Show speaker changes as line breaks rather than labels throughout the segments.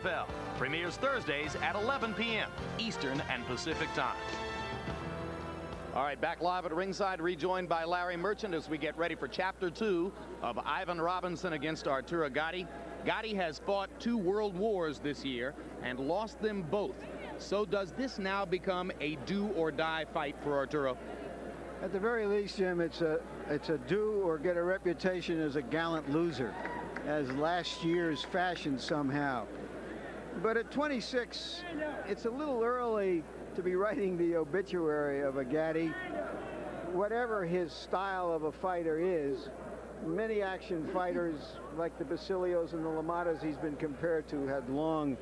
NFL premieres Thursdays at 11 p.m. Eastern and Pacific time. All right, back live at ringside, rejoined by Larry Merchant as we get ready for Chapter 2 of Ivan Robinson against Arturo Gatti. Gatti has fought 2 world wars this year and lost them both. So does this now become a do-or-die fight for Arturo?
At the very least, Jim, it's a do or get a reputation as a gallant loser, as last year's fashion somehow. But at 26, it's a little early to be writing the obituary of a Gatti. Whatever his style of a fighter is, many action fighters like the Basilios and the Lamadas he's been compared to had long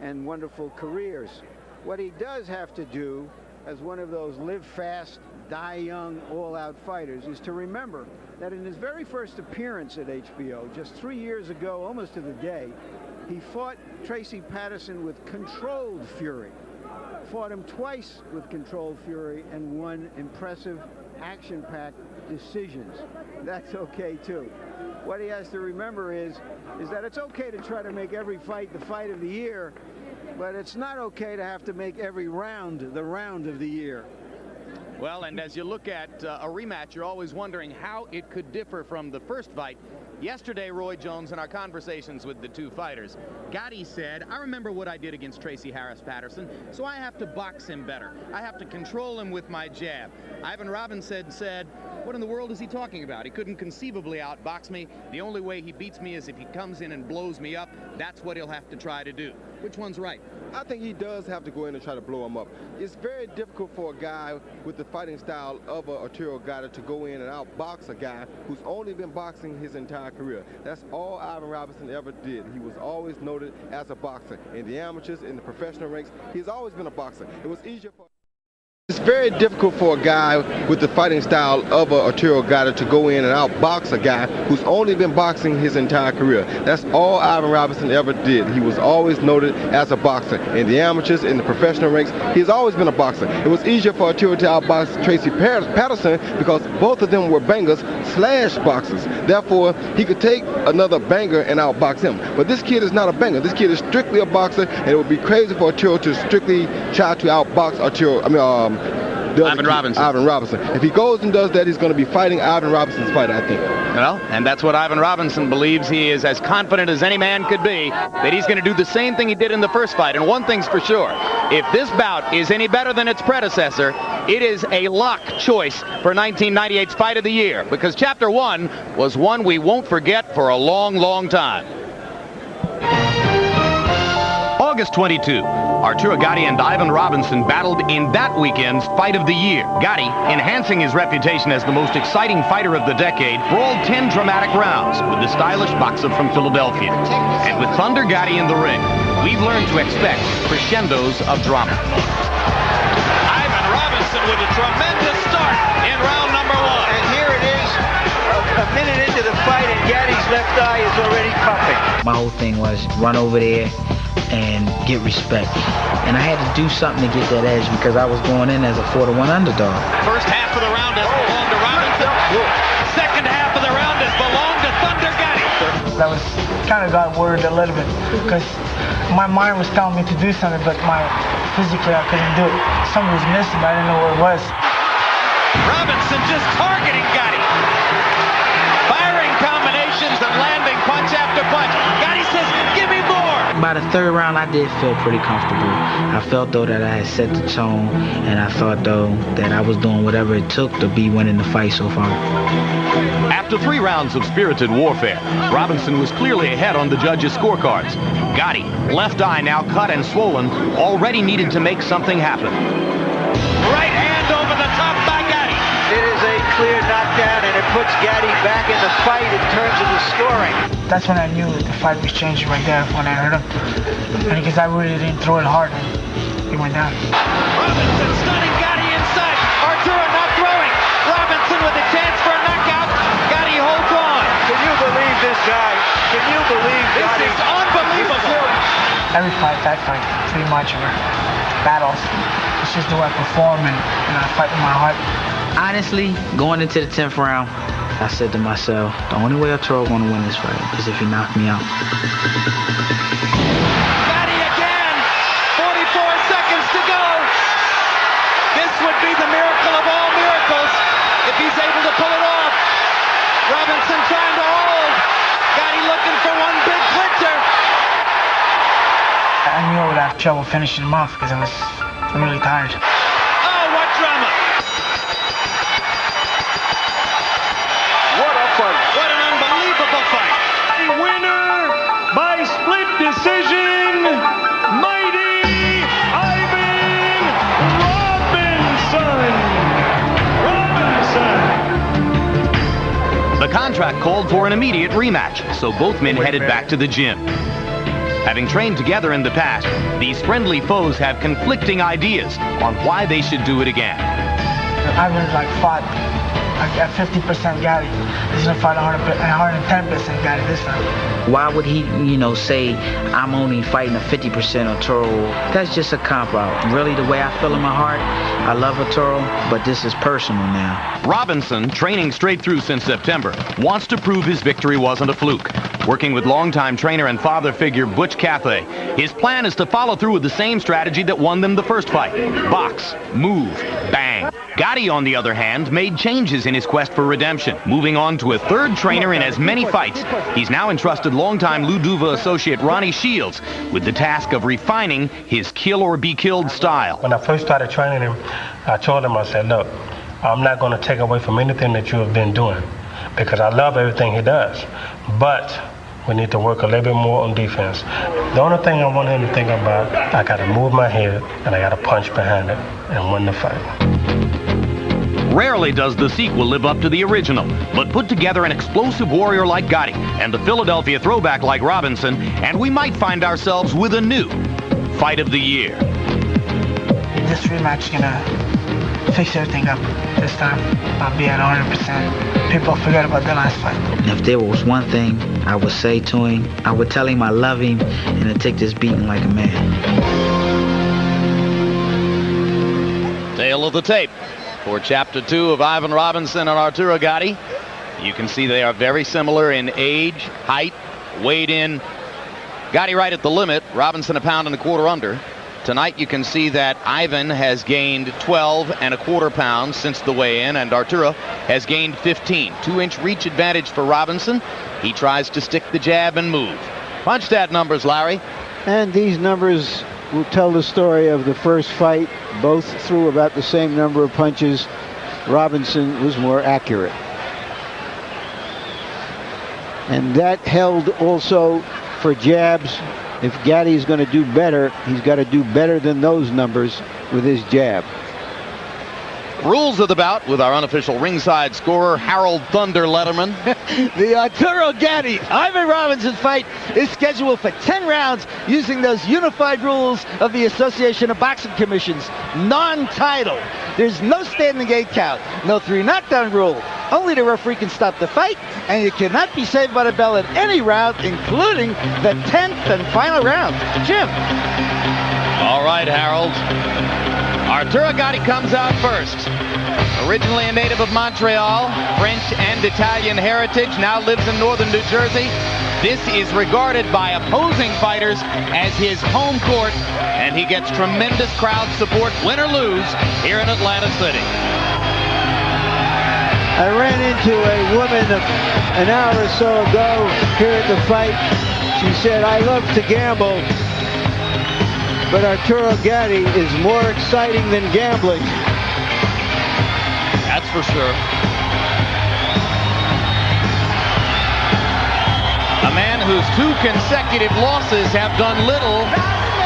and wonderful careers. What he does have to do as one of those live fast, die young, all-out fighters is to remember that in his very first appearance at HBO, just 3 years ago, almost to the day, he fought Tracy Patterson with controlled fury. Fought him twice with controlled fury and won impressive action-packed decisions. That's okay too. What he has to remember is that it's okay to try to make every fight the fight of the year, but it's not okay to have to make every round the round of the year.
Well, and as you look at a rematch, you're always wondering how it could differ from the first fight. Yesterday, Roy Jones, in our conversations with the 2 fighters, Gatti said, I remember what I did against Tracy Harris Patterson, so I have to box him better. I have to control him with my jab. Ivan Robinson said, what in the world is he talking about? He couldn't conceivably outbox me. The only way he beats me is if he comes in and blows me up. That's what he'll have to try to do. Which one's right?
I think he does have to go in and try to blow him up. It's very difficult for a guy with the fighting style of Arturo Gatti to go in and outbox a guy who's only been boxing his entire career. That's all Ivan Robinson ever did. He was always noted as a boxer. In the amateurs, in the professional ranks, he's always been a boxer. It was easier for... It's very difficult for a guy with the fighting style of Arturo Gatti to go in and outbox a guy who's only been boxing his entire career. That's all Ivan Robinson ever did. He was always noted as a boxer. In the amateurs, in the professional ranks, he's always been a boxer. It was easier for Arturo to outbox Tracy Patterson because both of them were bangers slash boxers. Therefore, he could take another banger and outbox him. But this kid is not a banger. This kid is strictly a boxer, and it would be crazy for Arturo to strictly try to outbox Ivan Robinson. If he goes and does that, he's going to be fighting Ivan Robinson's fight, I think.
Well, and that's what Ivan Robinson believes. He is as confident as any man could be that he's going to do the same thing he did in the first fight. And one thing's for sure, if this bout is any better than its predecessor, it is a lock choice for 1998's Fight of the Year, because Chapter 1 was one we won't forget for a long, long time. August 22, Arturo Gatti and Ivan Robinson battled in that weekend's Fight of the Year. Gatti, enhancing his reputation as the most exciting fighter of the decade, brawled 10 dramatic rounds with the stylish boxer from Philadelphia. And with Thunder Gatti in the ring, we've learned to expect crescendos of drama. Ivan Robinson with a tremendous start in round number 1.
And here it is, a minute into the fight, and Gatti's left eye is already puffing.
My whole thing was run over there and get respect. And I had to do something to get that edge because I was going in as a 4-1 underdog.
First half of the round has belonged to Robinson. Second half of the round has belonged to Thunder Gatti.
I was kind of got worried a little bit because my mind was telling me to do something, but physically I couldn't do it. Something was missing, but I didn't know what it was.
Robinson just targeting Gatti. Firing combinations and landing punch after punch. Gatti says, give me more.
By the 3rd round, I did feel pretty comfortable. I felt, though, that I had set the tone, and I thought, though, that I was doing whatever it took to be winning the fight so far.
After 3 rounds of spirited warfare, Robinson was clearly ahead on the judges' scorecards. Gatti, left eye now cut and swollen, already needed to make something happen. Right hand over the top by Gatti.
It is a clear knockdown, and it puts Gatti back in the fight in terms of the scoring.
That's when I knew the fight was changing right there when I heard him. And because I really didn't throw it hard, he went down.
Robinson stunning Gatti inside. Arturo not throwing. Robinson with a chance for a knockout. Gatti holds on.
Can you believe this guy? Can you believe
this
Gatti?
Is unbelievable.
Every fight, I fight pretty much, or battles. It's just the way I perform and I fight with my heart.
Honestly, going into the 10th round, I said to myself, the only way Arturo going to win this fight is if he knocked me out.
Gatti
I knew I would have trouble finishing him off because I was really tired.
Oh, what drama!
What a fight.
What an unbelievable fight!
Winner by split decision, mighty Ivan Robinson.
The contract called for an immediate rematch, so both men headed back to the gym. Having trained together in the past, these friendly foes have conflicting ideas on why they should do it again.
Ivan fought at 50% Gatti. He's gonna fight 110% Gatti this time.
Why would he, say I'm only fighting a 50% Arturo? That's just a cop-out. Really, the way I feel in my heart, I love Arturo, but this is personal now.
Robinson, training straight through since September, wants to prove his victory wasn't a fluke. Working with longtime trainer and father figure Butch Cathay, his plan is to follow through with the same strategy that won them the first fight. Box, move, bang. Gatti, on the other hand, made changes in his quest for redemption, moving on to a third trainer in as many fights. He's now entrusted longtime Lou Duva associate Ronnie Shields with the task of refining his kill-or-be-killed style.
When I first started training him, I told him, I said, look, I'm not going to take away from anything that you have been doing because I love everything he does, but we need to work a little bit more on defense. The only thing I want him to think about, I got to move my head and I got to punch behind it and win the fight.
Rarely does the sequel live up to the original, but put together an explosive warrior like Gatti and the Philadelphia throwback like Robinson, and we might find ourselves with a new fight of the year.
This rematch is gonna fix everything up this time. I'll be at 100%. People forget about the last fight.
If there was one thing I would say to him, I would tell him I love him and to take this beating like a man.
Tale of the tape for Chapter 2 of Ivan Robinson and Arturo Gatti. You can see they are very similar in age, height, weighed in. Gatti right at the limit, Robinson a pound and a quarter under. Tonight you can see that Ivan has gained 12 1/4 pounds since the weigh-in, and Arturo has gained 15. 2-inch reach advantage for Robinson. He tries to stick the jab and move. Punch stat numbers, Larry.
And these numbers will tell the story of the first fight. Both threw about the same number of punches. Robinson was more accurate. And that held also for jabs. If Gatti's going to do better, he's got to do better than those numbers with his jab.
Rules of the bout with our unofficial ringside scorer, Harold Thunder Letterman.
The Arturo Gatti Ivan Robinson fight is scheduled for 10 rounds using those unified rules of the Association of Boxing Commissions. Non-title. There's no standing 8 count, no 3 knockdown rule. Only the referee can stop the fight, and you cannot be saved by the bell at any round, including the 10th and final round. Jim.
All right, Harold. Arturo Gatti comes out first. Originally a native of Montreal, French and Italian heritage, now lives in northern New Jersey. This is regarded by opposing fighters as his home court, and he gets tremendous crowd support, win or lose, here in Atlantic City.
I ran into a woman an hour or so ago here at the fight. She said, I love to gamble, but Arturo Gatti is more exciting than gambling.
That's for sure. A man whose 2 consecutive losses have done little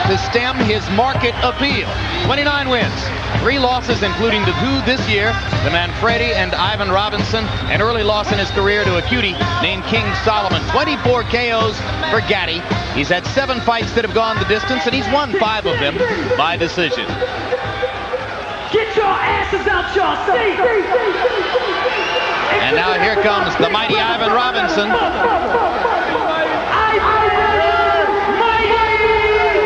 to stem his market appeal. 29 wins, 3 losses, including the 2 this year, the Manfredi and Ivan Robinson, an early loss in his career to a cutie named King Solomon. 24 KOs for Gatti. He's had 7 fights that have gone the distance, and he's won 5 of them by decision.
Get your asses out your seat!
And now here comes the mighty Ivan Robinson.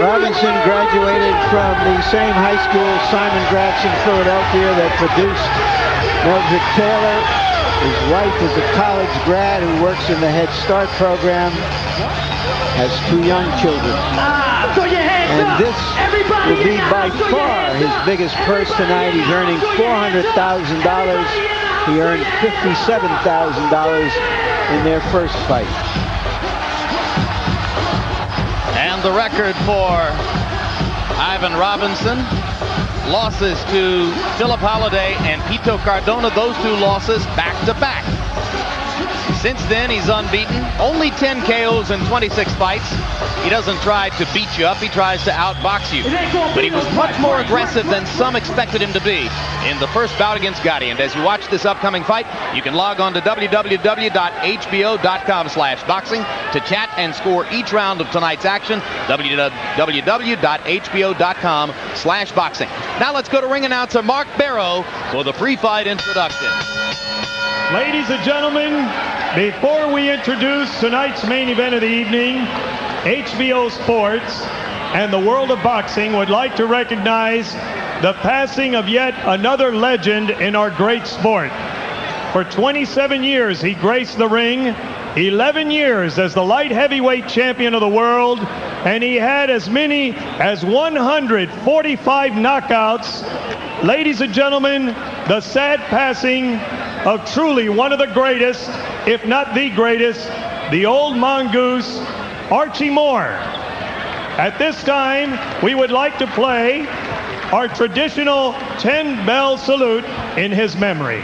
Robinson graduated from the same high school, Simon Gratz in Philadelphia, that produced Mildred Taylor. His wife is a college grad who works in the Head Start program, has 2 young children. And this will be by far his biggest purse tonight. He's earning $400,000. He earned $57,000 in their first fight.
And the record for Ivan Robinson. Losses to Philip Holliday and Pito Cardona, those two losses back-to-back. Since then, he's unbeaten. Only 10 KOs in 26 fights. He doesn't try to beat you up. He tries to outbox you. But he was much more aggressive than some expected him to be in the first bout against Gatti. And as you watch this upcoming fight, you can log on to www.hbo.com/boxing to chat and score each round of tonight's action. www.hbo.com/boxing. Now let's go to ring announcer Mark Barrow for the pre-fight introduction.
Ladies and gentlemen, before we introduce tonight's main event of the evening, HBO Sports and the world of boxing would like to recognize the passing of yet another legend in our great sport. For 27 years, he graced the ring, 11 years as the light heavyweight champion of the world, and he had as many as 145 knockouts. Ladies and gentlemen, the sad passing of truly one of the greatest, if not the greatest, the old mongoose, Archie Moore. At this time, we would like to play our traditional 10-bell salute in his memory.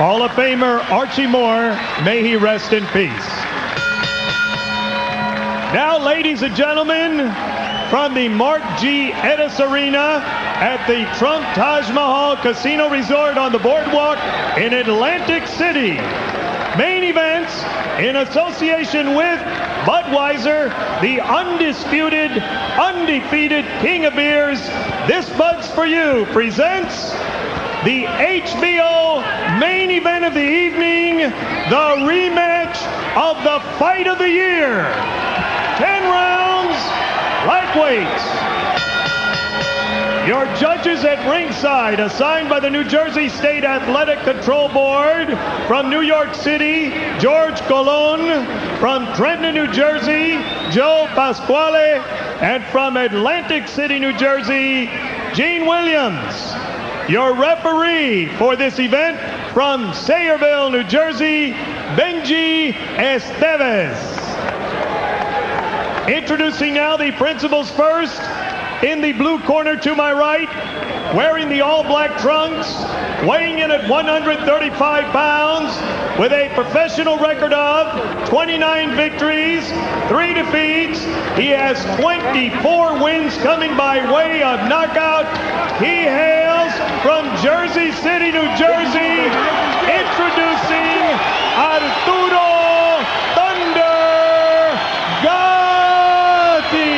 Hall of Famer Archie Moore, may he rest in peace. Now, ladies and gentlemen, from the Mark G. Edis Arena at the Trump Taj Mahal Casino Resort on the boardwalk in Atlantic City. Main events in association with Budweiser, the undisputed, undefeated king of beers. This Bud's for You presents the HBO main event of the evening, the rematch of the fight of the year. 10 rounds, lightweights. Your judges at ringside, assigned by the New Jersey State Athletic Control Board. From New York City, George Colon. From Trenton, New Jersey, Joe Pasquale. And from Atlantic City, New Jersey, Gene Williams. Your referee for this event from Sayreville, New Jersey, Benji Esteves. Introducing now the principals first. In the blue corner to my right, wearing the all-black trunks, weighing in at 135 pounds, with a professional record of 29 victories, 3 defeats. He has 24 wins coming by way of knockout. He hails from Jersey City, New Jersey, introducing Arturo Thunder Gatti.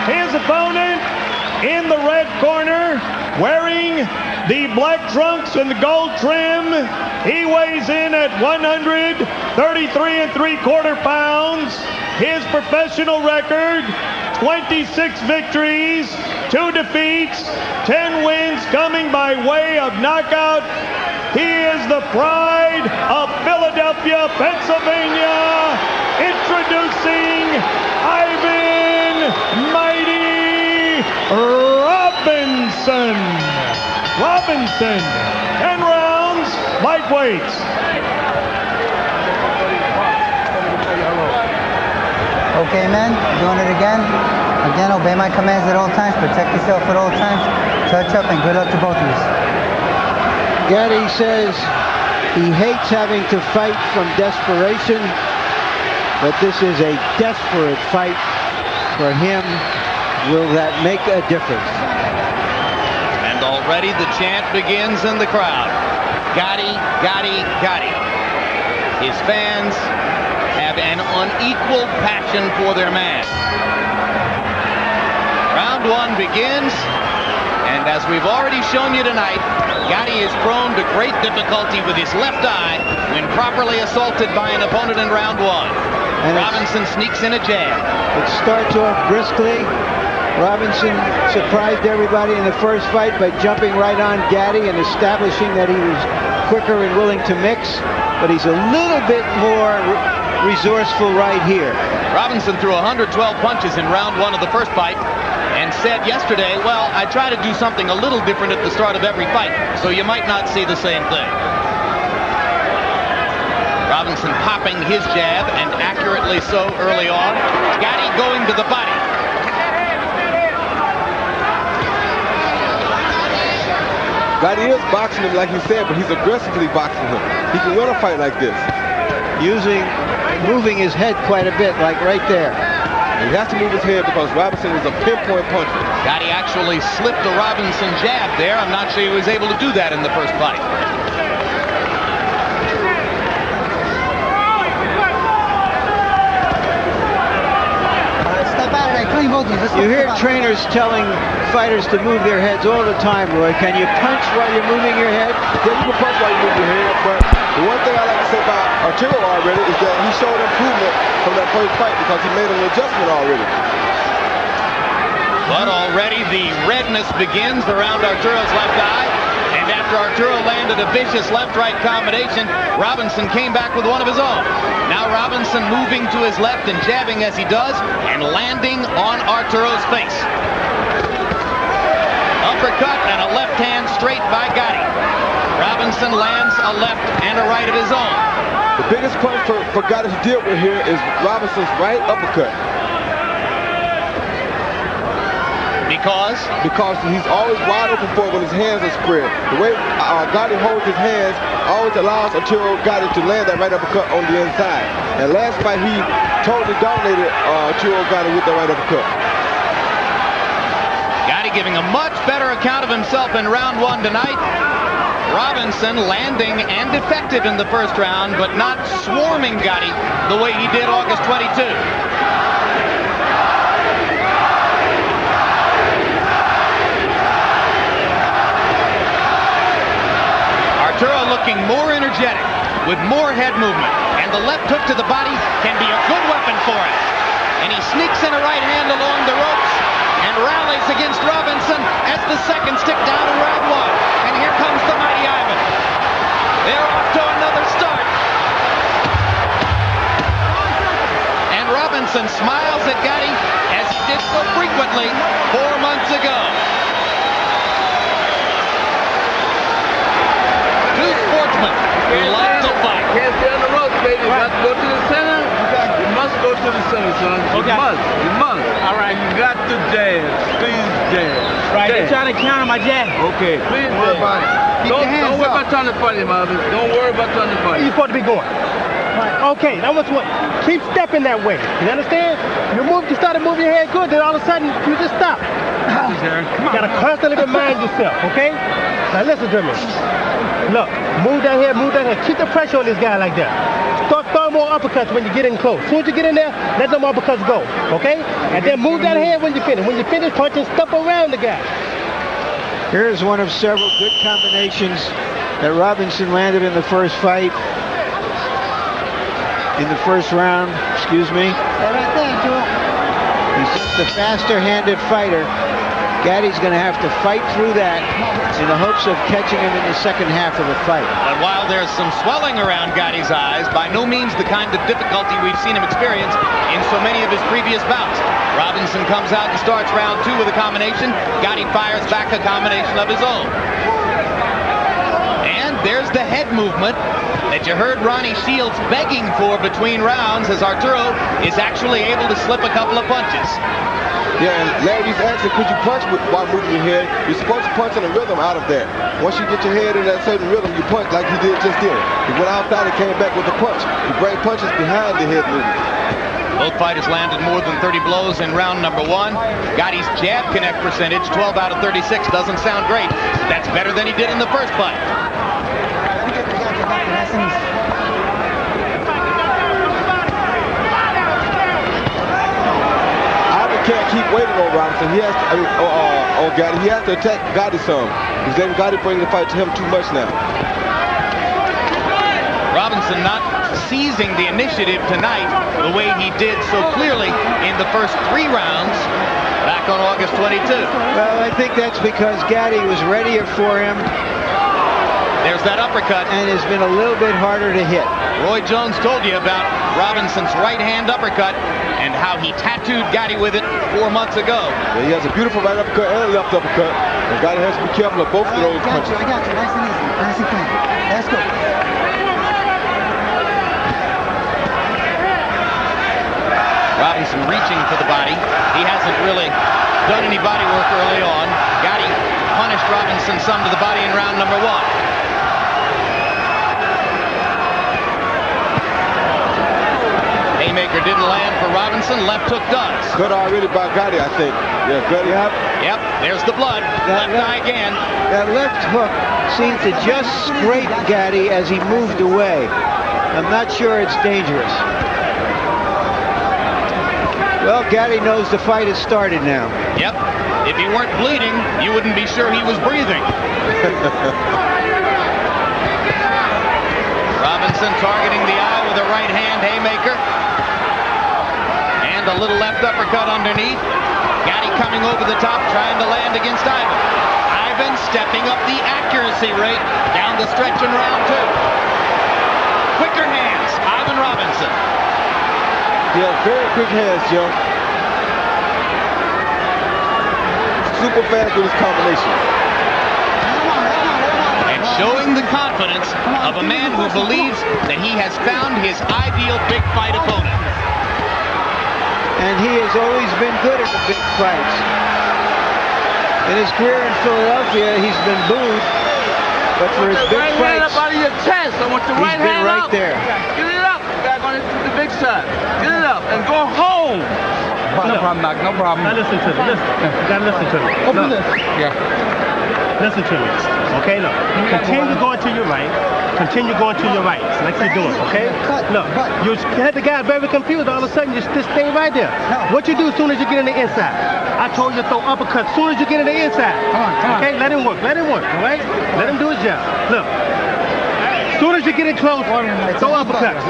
His opponent in the red corner, wearing the black trunks and the gold trim. He weighs in at 133 3/4 pounds. His professional record, 26 victories, 2 defeats, 10 wins coming by way of knockout. He is the pride of Philadelphia, Pennsylvania, introducing Ivan Mighty Robinson. 10 rounds, lightweights.
Okay, men, doing it again. Again, obey my commands at all times. Protect yourself at all times. Touch up and good luck to both of you.
Gatti says he hates having to fight from desperation, but this is a desperate fight for him. Will that make a difference?
And already the chant begins in the crowd. Gatti, Gatti, Gatti. His fans have an unequaled passion for their man. Round one begins. And as we've already shown you tonight, Gatti is prone to great difficulty with his left eye when properly assaulted by an opponent in round one. And Robinson sneaks in a jab.
It starts off briskly. Robinson surprised everybody in the first fight by jumping right on Gatti and establishing that he was quicker and willing to mix, but he's a little bit more resourceful right here.
Robinson threw 112 punches in round one of the first fight and said yesterday, well, I try to do something a little different at the start of every fight, so you might not see the same thing. Robinson popping his jab, and accurately so early on. Gatti going to the body.
Gatti is boxing him like he said, but he's aggressively boxing him. He can win a fight like this.
Moving his head quite a bit, like right there.
He has to move his head because Robinson is a pinpoint puncher.
Gatti actually slipped a Robinson jab there. I'm not sure he was able to do that in the first fight.
You hear trainers telling fighters to move their heads all the time, Roy. Can you punch while you're moving your head?
Yeah, you can punch while you move your head, but the one thing I like to say about Arturo already is that he showed improvement from that first fight because he made an adjustment already.
But already the redness begins around Arturo's left eye. And after Arturo landed a vicious left-right combination, Robinson came back with one of his own. Now Robinson moving to his left and jabbing as he does and landing on Arturo's face. Uppercut and a left hand straight by Gatti. Robinson lands a left and a right of his own.
The biggest punch for Gatti to deal with here is Robinson's right uppercut. Because he's always wide open for when his hands are spread. The way Gatti holds his hands always allows Arturo Gatti to land that right uppercut on the inside. And last fight, he totally dominated Arturo Gatti with that right uppercut.
Gatti giving a much better account of himself in round one tonight. Robinson landing and effective in the first round, but not swarming Gatti the way he did August 22. Arturo looking more energetic with more head movement, and the left hook to the body can be a good weapon for him. And he sneaks in a right hand along the ropes and rallies against Robinson as the seconds tick down in round one. And here comes the mighty Ivan. They're off to another start. And Robinson smiles at Gatti as he did so frequently 4 months ago. Two sportsmen who like to fight.
Can't stay on the ropes, baby. You got to go to the center. You must go to the center, son.
Okay.
You must. All right. You got to jab. Please jab.
Right. They're trying to counter my jab.
Okay. Please jab. Don't worry about trying to fight him, Marvin. Don't worry about trying to fight him.
You're supposed to be going. Right. Okay. Now what's what? Keep stepping that way. You understand? You started moving your head good, then all of a sudden you just stop. You gotta constantly remind yourself, okay? Now listen to me. Look, move down here, move down here. Keep the pressure on this guy like that. Start throwing more uppercuts when you get in close. As soon as you get in there, let them uppercuts go, okay? And then move that head when you finish. When you finish, punch and step around the guy.
Here's one of several good combinations that Robinson landed in the first fight. In the first round, excuse me. He's just a faster-handed fighter. Gatti's going to have to fight through that in the hopes of catching him in the second half of the fight.
And while there's some swelling around Gatti's eyes, by no means the kind of difficulty we've seen him experience in so many of his previous bouts. Robinson comes out and starts round two with a combination. Gatti fires back a combination of his own. And there's the head movement that you heard Ronnie Shields begging for between rounds, as Arturo is actually able to slip a couple of punches.
Yeah, and Larry's asking, could you punch while moving your head? You're supposed to punch in a rhythm out of that. Once you get your head in that certain rhythm, you punch like he did just then. He went outside and came back with a punch. You bring punches behind the head movement.
Both fighters landed more than 30 blows in round number one. Gatti's jab connect percentage, 12 out of 36, doesn't sound great. That's better than he did in the first fight.
Can't keep waiting on Robinson. He has to, on Gatti. He has to attack Gatti some. Because then Gatti bringing the fight to him too much now.
Robinson not seizing the initiative tonight the way he did so clearly in the first 3 rounds back on August 22.
Well, I think that's because Gatti was readier for him.
There's that uppercut.
And it's been a little bit harder to hit.
Roy Jones told you about Robinson's right-hand uppercut and how he tattooed Gatti with it 4 months ago.
Yeah, he has a beautiful right uppercut and a left uppercut. And Gatti has to be careful of both of those punches.
I got you. Nice and easy. Nice and clean. Let's go.
Robinson reaching for the body. He hasn't really done any body work early on. Gatti punished Robinson some to the body in round number 1. Haymaker didn't land for Robinson. Left hook does.
Good already by Gatti, I think. Yeah, good.
Yep. There's the blood. Left eye again.
That left hook seemed to just scrape Gatti as he moved away. I'm not sure it's dangerous. Well, Gatti knows the fight has started now.
Yep. If he weren't bleeding, you wouldn't be sure he was breathing. Robinson targeting the eye with a right hand haymaker. And a little left uppercut underneath. Gatti coming over the top, trying to land against Ivan. Ivan stepping up the accuracy rate down the stretch in round 2. Quicker hands, Ivan Robinson.
Yeah, very quick hands, Joe. Super fast with his combination.
And showing the confidence of a man who believes that he has found his ideal big fight opponent.
And he has always been good at the big fights. In his career in Philadelphia, he's been booed. But for his big fights,
out of your chest. I want your right
he's been
hand
right
up.
there.
Get it up. Back on the big side. Get it up and go home.
No problem, Doc. No problem. Now listen to me. Listen. You gotta listen to me. Open this. Yeah. Listen to me. Okay, look. Continue going to your right. Continue going to your right, like you're doing, okay? Look, you had the guy very confused. All of a sudden, you just stay right there. What you do as soon as you get in the inside? I told you to throw uppercuts as soon as you get in the inside. Come on. Okay, let him work, all right? Let him do his job. Look, as soon as you get in close, throw uppercuts.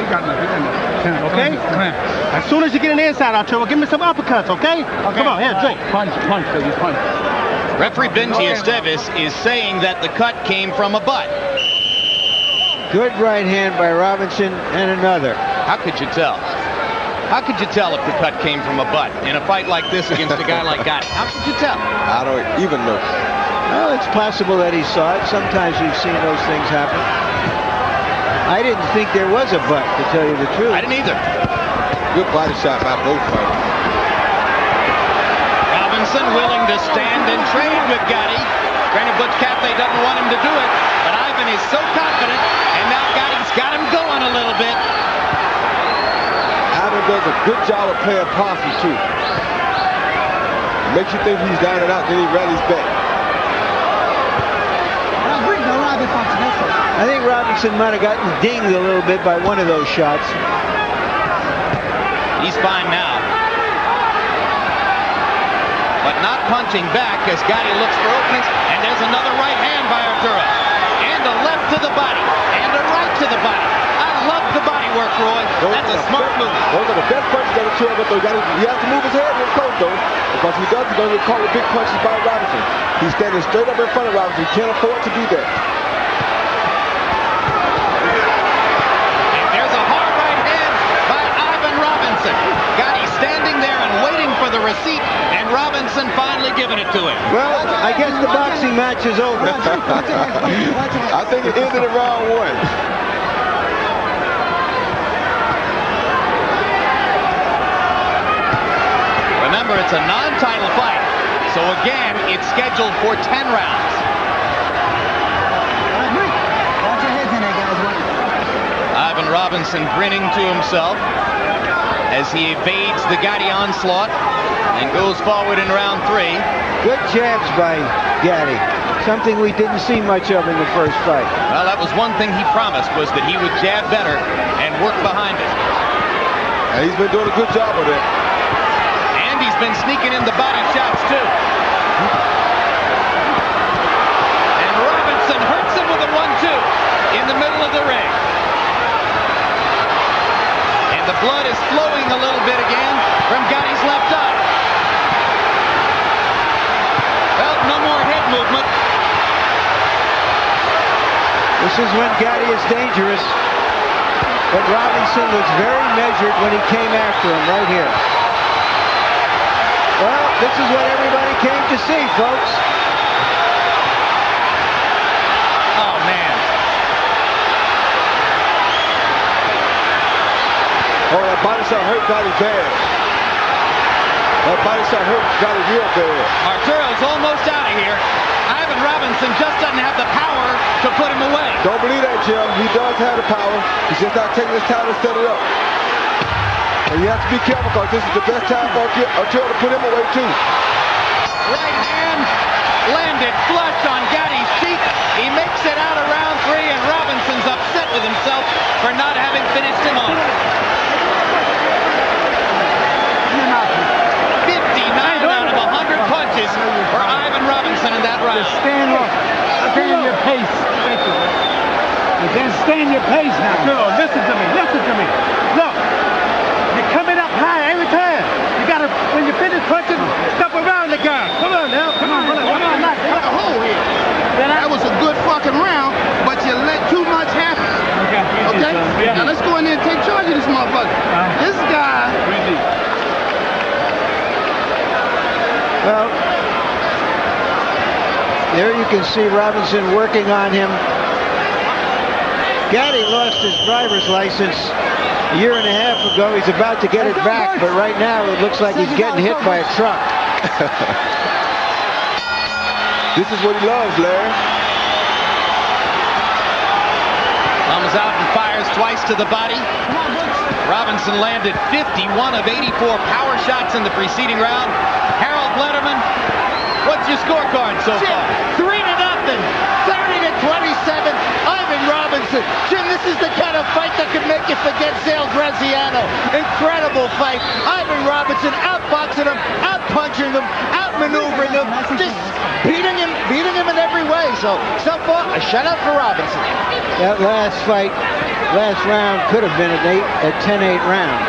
Okay? As soon as you get in the inside, Arturo, give me some uppercuts, okay? Come on, here, drink. Punch, baby, punch.
Referee Benji Esteves is saying that the cut came from a butt.
Good right hand by Robinson and another.
How could you tell? How could you tell if the cut came from a butt in a fight like this against a guy like Gatti? How could you tell?
I don't even know.
Well, it's possible that he saw it. Sometimes we've seen those things happen. I didn't think there was a butt, to tell you the truth.
I didn't either.
Good body shot by both fighters.
Robinson willing to stand and trade with Gatti. Granted, Butch Cafe doesn't want him to do it, but Ivan is so confident, and now Gatti's got him going a little bit.
Ivan does a good job of playing posse, too. Makes you think he's down and out, then he rallies back.
I think Robinson might have gotten dinged a little bit by one of those shots.
He's fine now. But not punching back as Gatti looks for openings, and there's another right hand by Arturo. And a left to the body, and a right to the body. I love the body work, Roy. That's a smart move.
Those are the best punches that Arturo, but he has to move his head real close, though. Because if he does, he's going to get caught with big punches by Robinson. He's standing straight up in front of Robinson. He can't afford to do that.
And there's a hard right hand by Ivan Robinson. Gatti standing there and waiting for the receipt, and Robinson finally giving it to him.
Well, I guess the boxing match is over.
I think it ended in round 1.
Remember, it's a non-title fight, so again, it's scheduled for 10 rounds. Ivan Robinson grinning to himself as he evades the Gatti onslaught and goes forward in round 3.
Good jabs by Gatti. Something we didn't see much of in the first fight.
Well, that was one thing he promised, was that he would jab better and work behind it.
And he's been doing a good job of that.
And he's been sneaking in the body shots, too. And Robinson hurts him with a 1-2 in the middle of the ring. And the blood is flowing a little bit again from Gatti's left eye. Well, no more head movement.
This is when Gatti is dangerous. But Robinson looks very measured when he came after him right here. Well, this is what everybody came to see, folks.
Oh, man.
Oh, that body shot hurt Gatti bad. That body shot hurt Gatti real bad.
Arturo's almost out of here. Ivan Robinson just doesn't have the power to put him away.
Don't believe that, Jim. He does have the power. He's just not taking his time to set it up. And you have to be careful because this is the best time for Arturo to put him away, too.
Right hand landed flush on Gatti's cheek. He makes it out of round 3, and Robinson's upset with himself for not having finished him off. 59 out of 100 punches for Ivan Robinson in that round.
Just stand your pace. Thank you. Then stand your pace now. No, listen to me. Listen to me. Look, you're coming up high every time. You gotta, when you finish punching, step around the guy. Come on now. Come on.
Got a hole here. That was a good fucking round, but you let too much happen. Okay? Now let's go in there and take charge of this motherfucker. This guy.
Well, there you can see Robinson working on him. Gatti lost his driver's license a year and a half ago. He's about to get it back, but right now it looks like he's getting hit by a truck.
This is what he loves, Larry.
Comes out and fires twice to the body. Robinson landed 51 of 84 power shots in the preceding round. Harold Letterman, what's your scorecard so far?
3-0, 30-27. Ivan Robinson. Jim, this is the kind of fight that could make you forget Sal Graziano. Incredible fight. Ivan Robinson outboxing him, outpunching him, outmaneuvering him, just beating him in every way. So far, a shutout for Robinson. That last fight, last round could have been a 10-8 round.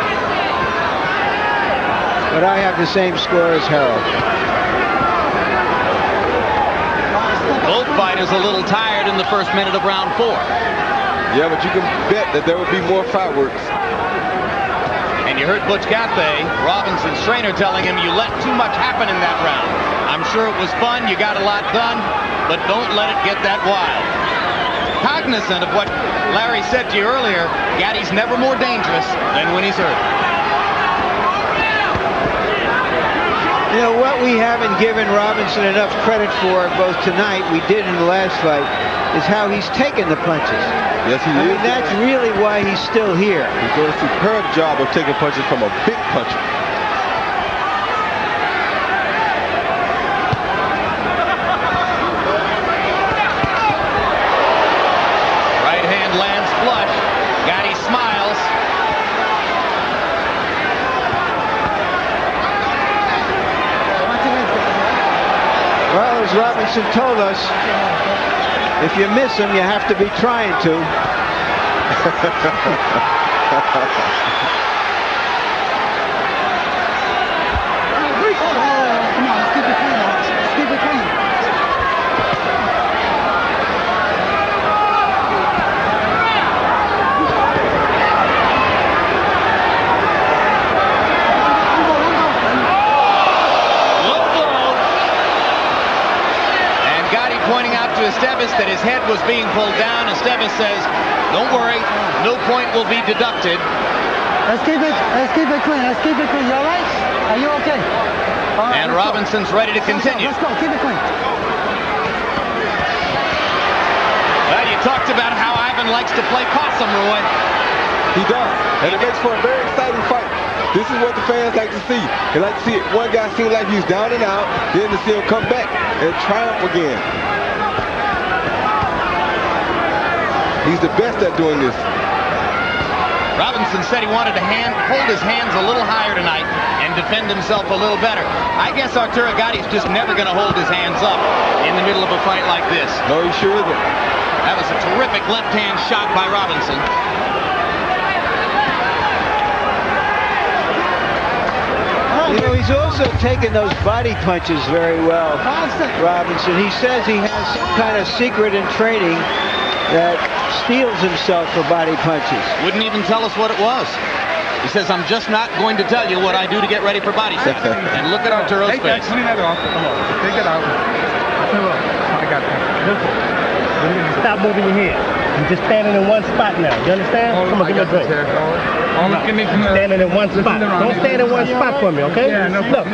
But I have the same score as Harold.
Both fighters a little tired in the first minute of round 4.
Yeah, but you can bet that there will be more fireworks.
And you heard Butch Gatti, Robinson's trainer, telling him you let too much happen in that round. I'm sure it was fun, you got a lot done, but don't let it get that wild. Cognizant of what Larry said to you earlier, Gatti's never more dangerous than when he's hurt.
You know, what we haven't given Robinson enough credit for, both tonight, we did in the last fight, is how he's taken the punches.
Yes, he is.
I mean, that's really why he's still here.
He's doing a superb job of taking punches from a big puncher.
Right hand lands flush. Gatti smiles.
Well, as Robinson told us, if you miss him, you have to be trying to.
Estevez that his head was being pulled down. Estevez says, don't worry, no point will be deducted.
Let's keep it clean. Let's keep it clean. You all right? Are you okay? All right,
and Robinson's ready to continue.
Let's go. Keep it clean.
Well, you talked about how Ivan likes to play possum, Roy.
He does, and it makes for a very exciting fight. This is what the fans like to see. They like to see it. One guy seems like he's down and out, then to see him come back and triumph again. He's the best at doing this.
Robinson said he wanted to hold his hands a little higher tonight and defend defend himself a little better. I guess Arturo Gatti's just never going to hold his hands up in the middle of a fight like this.
No, he sure isn't.
That was a terrific left-hand shot by Robinson.
You know, he's also taken those body punches very well, Robinson. He says he has some kind of secret in training that steels himself for body punches.
Wouldn't even tell us what it was. He says, I'm just not going to tell you what I do to get ready for body shots. And look at Arturo's face.
Clean that off. Come on. Take it out. I got that.
Stop moving your head. You're just standing in one spot now. You understand? Come on, give me a drink. Standing in one spot. Don't stand in one spot for me, okay? Look,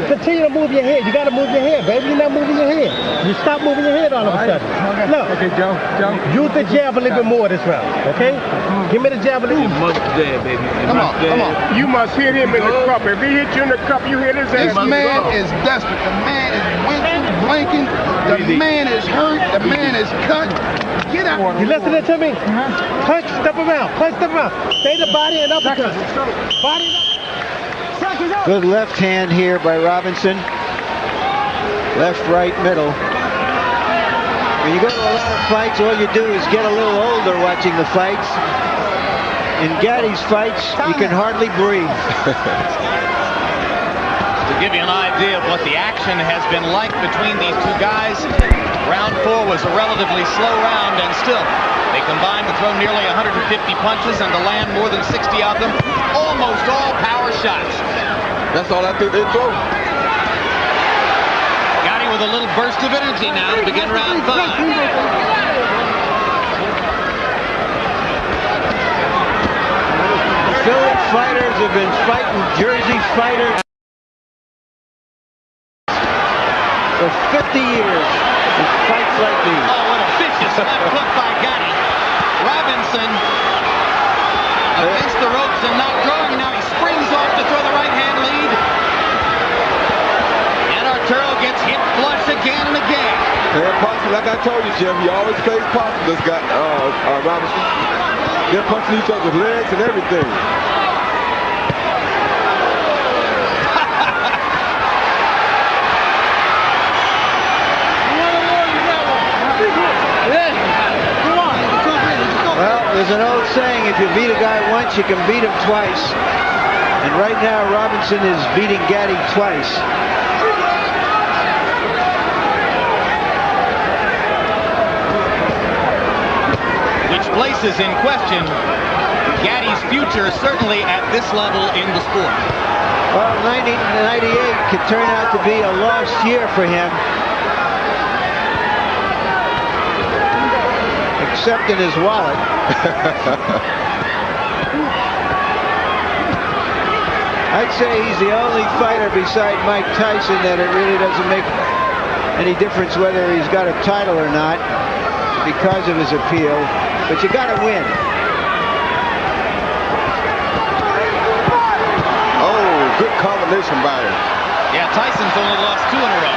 continue to move your head. You got to move your head, baby. You're not moving your head. You stop moving your head all of a sudden. Look.
Okay, Joe.
Use the jab a little bit more this round, okay? Give me the jab a little bit.
Come on. You must hit him in the cup. If he hit you in the cup, you hit his ass. This man is desperate. The man is winking, blinking. The man is hurt. The man is cut. Get out.
You listening to me? Punch, step around. Punch, step around. Stay the body and uppercut. Body up.
Good left hand here by Robinson. Left, right, middle. When you go to a lot of fights, all you do is get a little older watching the fights. In Gatti's fights, you can hardly breathe.
To give you an idea of what the action has been like between these two guys, round 4 was a relatively slow round, and still they combined to throw nearly 150 punches and to land more than 60 of them, almost all power shots.
That's all I think they throw.
Gatti with a little burst of energy now to begin round 5.
Philly fighters have been fighting Jersey fighters for 50 years in fights like these.
Oh, what a vicious left hook by Gatti. Robinson against the ropes and not throwing. Now he springs off to throw the right-hand lead. And Arturo gets hit flush again and again.
Yeah, Posse, like I told you, Jim, he always plays Posse, this guy, Robinson. They're punching each other's legs and everything.
Well, there's an old saying, if you beat a guy once, you can beat him twice. And right now, Robinson is beating Gatti twice.
Which places in question Gatti's future, certainly at this level in the sport.
Well, 1998 could turn out to be a lost year for him. Except in his wallet. I'd say he's the only fighter beside Mike Tyson that it really doesn't make any difference whether he's got a title or not because of his appeal. But you got to win.
Oh, good combination by him.
Yeah, Tyson's only lost 2 in a row.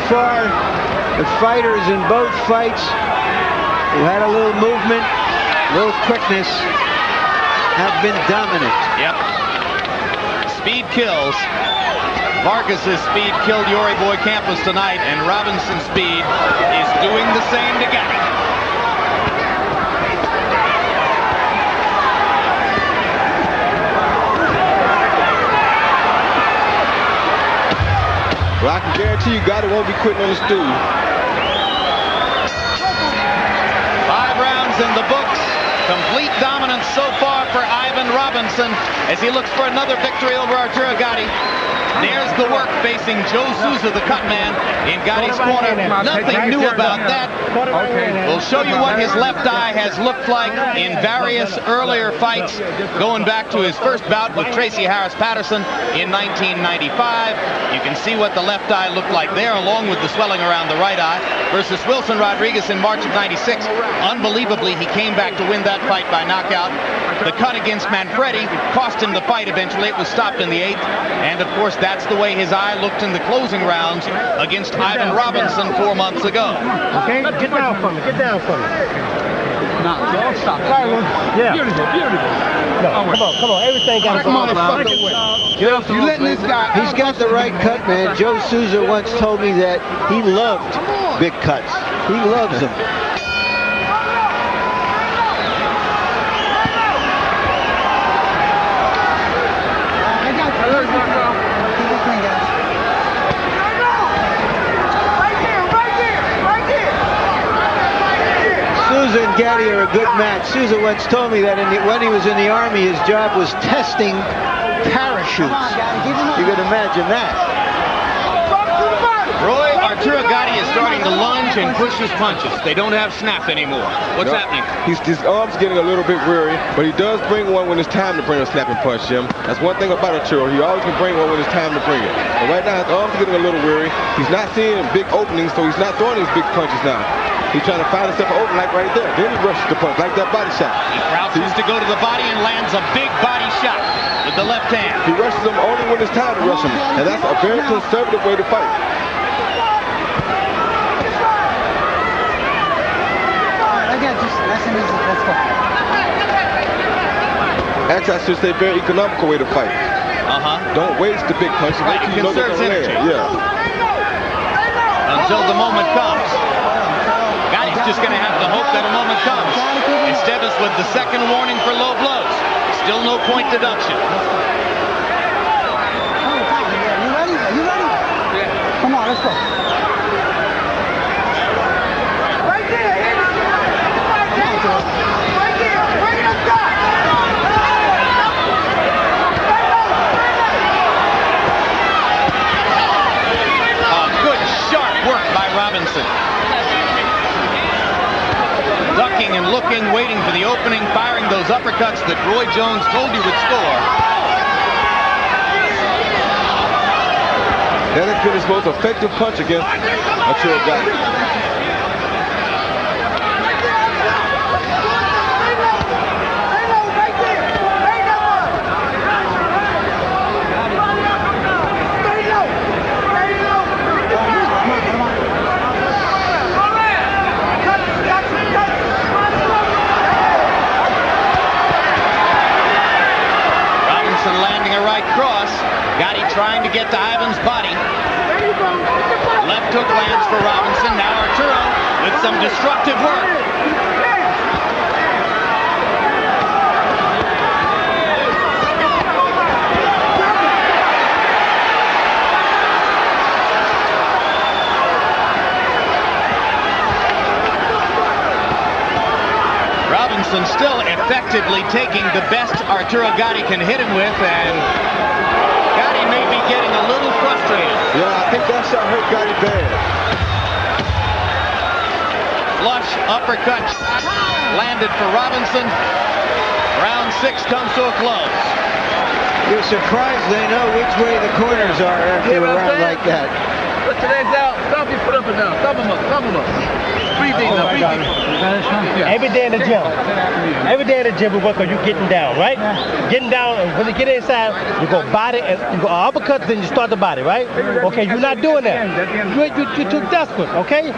Far, the fighters in both fights who had a little movement, a little quickness, have been dominant.
Yep. Speed kills. Vargas's speed killed Yuri Boy Campos tonight, and Robinson's speed is doing the same to Gatti.
Well, I can guarantee you Gatti won't be quitting on the stool.
5 rounds in the books. Complete dominance so far for Ivan Robinson as he looks for another victory over Arturo Gatti. There's the work facing Joe Souza, the cut man, in Gotti's corner. Nothing new about that. We'll show you what his left eye has looked like in various earlier fights, going back to his first bout with Tracy Harris Patterson in 1995. You can see what the left eye looked like there, along with the swelling around the right eye, versus Wilson Rodriguez in March of '96. Unbelievably, he came back to win that fight by knockout. The cut against Manfredi cost him the fight eventually. It was stopped in the 8th. And, of course, that's the way his eye looked in the closing rounds against Ivan Robinson 4 months ago.
Okay, get down from me. Get down from me.
No, don't stop.
Yeah.
Beautiful, beautiful.
No, come on. Everything got to
go.
You letting this guy
He's got the right cut, man. Joe Souza once told me that he loved big cuts. He loves them. Souza and Gatti are a good match. Souza once told me that when he was in the Army, his job was testing parachutes. You can imagine that.
Roy, Arturo Gatti is starting to lunge and push his punches. They don't have snap anymore. What's happening?
His arm's getting a little bit weary, but he does bring one when it's time to bring a snapping punch, Jim. That's one thing about Arturo. He always can bring one when it's time to bring it. But right now, his arm's getting a little weary. He's not seeing big openings, so he's not throwing these big punches now. He's trying to find himself an open like right there. Then he rushes the punch, like that body shot.
He crouches to go to the body and lands a big body shot with the left hand.
He rushes him only when it's time to rush him, and that's a very conservative way to fight. Actually, I should say very economical way to fight. Don't waste the big punches.
Right, it conserves energy.
Yeah.
Until the moment comes. Gotti's just going to have to hope that a moment comes. Esteves with the second warning for low blows. Still no point deduction.
You ready? Are you ready? Yeah. Come on, let's go. Right there. Right there. Bring it up.
Good, sharp work by Robinson. Ducking and looking, waiting for the opening, firing those uppercuts that Roy Jones told you would score.
That has been his most effective punch against Arturo Gatti.
Trying to get to Ivan's body. Left hook lands for Robinson. Now Arturo with some destructive work. Robinson still effectively taking the best Arturo Gatti can hit him with, and Gatti may be getting a little frustrated.
Yeah, I think that shot hurt Gatti bad.
Flush uppercut landed for Robinson. Round 6 comes to a close.
You're surprised they know which way the corners are after a round like that.
Put your legs out. Stop you, put up and down. Stop him up. Stop him up. Breathe in now. Breathe in.
Every day in the gym. Every day in the gym we work on you getting down, right? Getting down, and when you get inside, you go body, and you go uppercut, then you start the body, right? Okay, you're not doing that. You're too desperate, okay?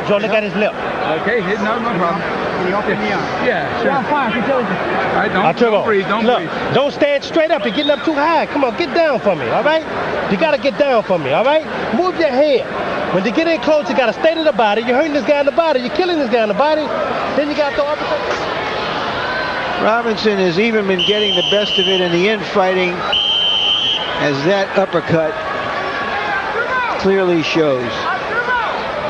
Joe, look at his lip.
Okay, no problem.
Can you open me up?
Yeah, sure.
Yeah, I'm fine. All
right, don't breathe, don't breathe.
Don't stand straight up. You're getting up too high. Come on, get down for me, all right? You got to get down for me, all right? Move your head. When you get in close, you got to stay to the body. You're hurting this guy in the body. You're killing this guy in the body. Then you got to uppercut.
Robinson has even been getting the best of it in the infighting, as that uppercut clearly shows.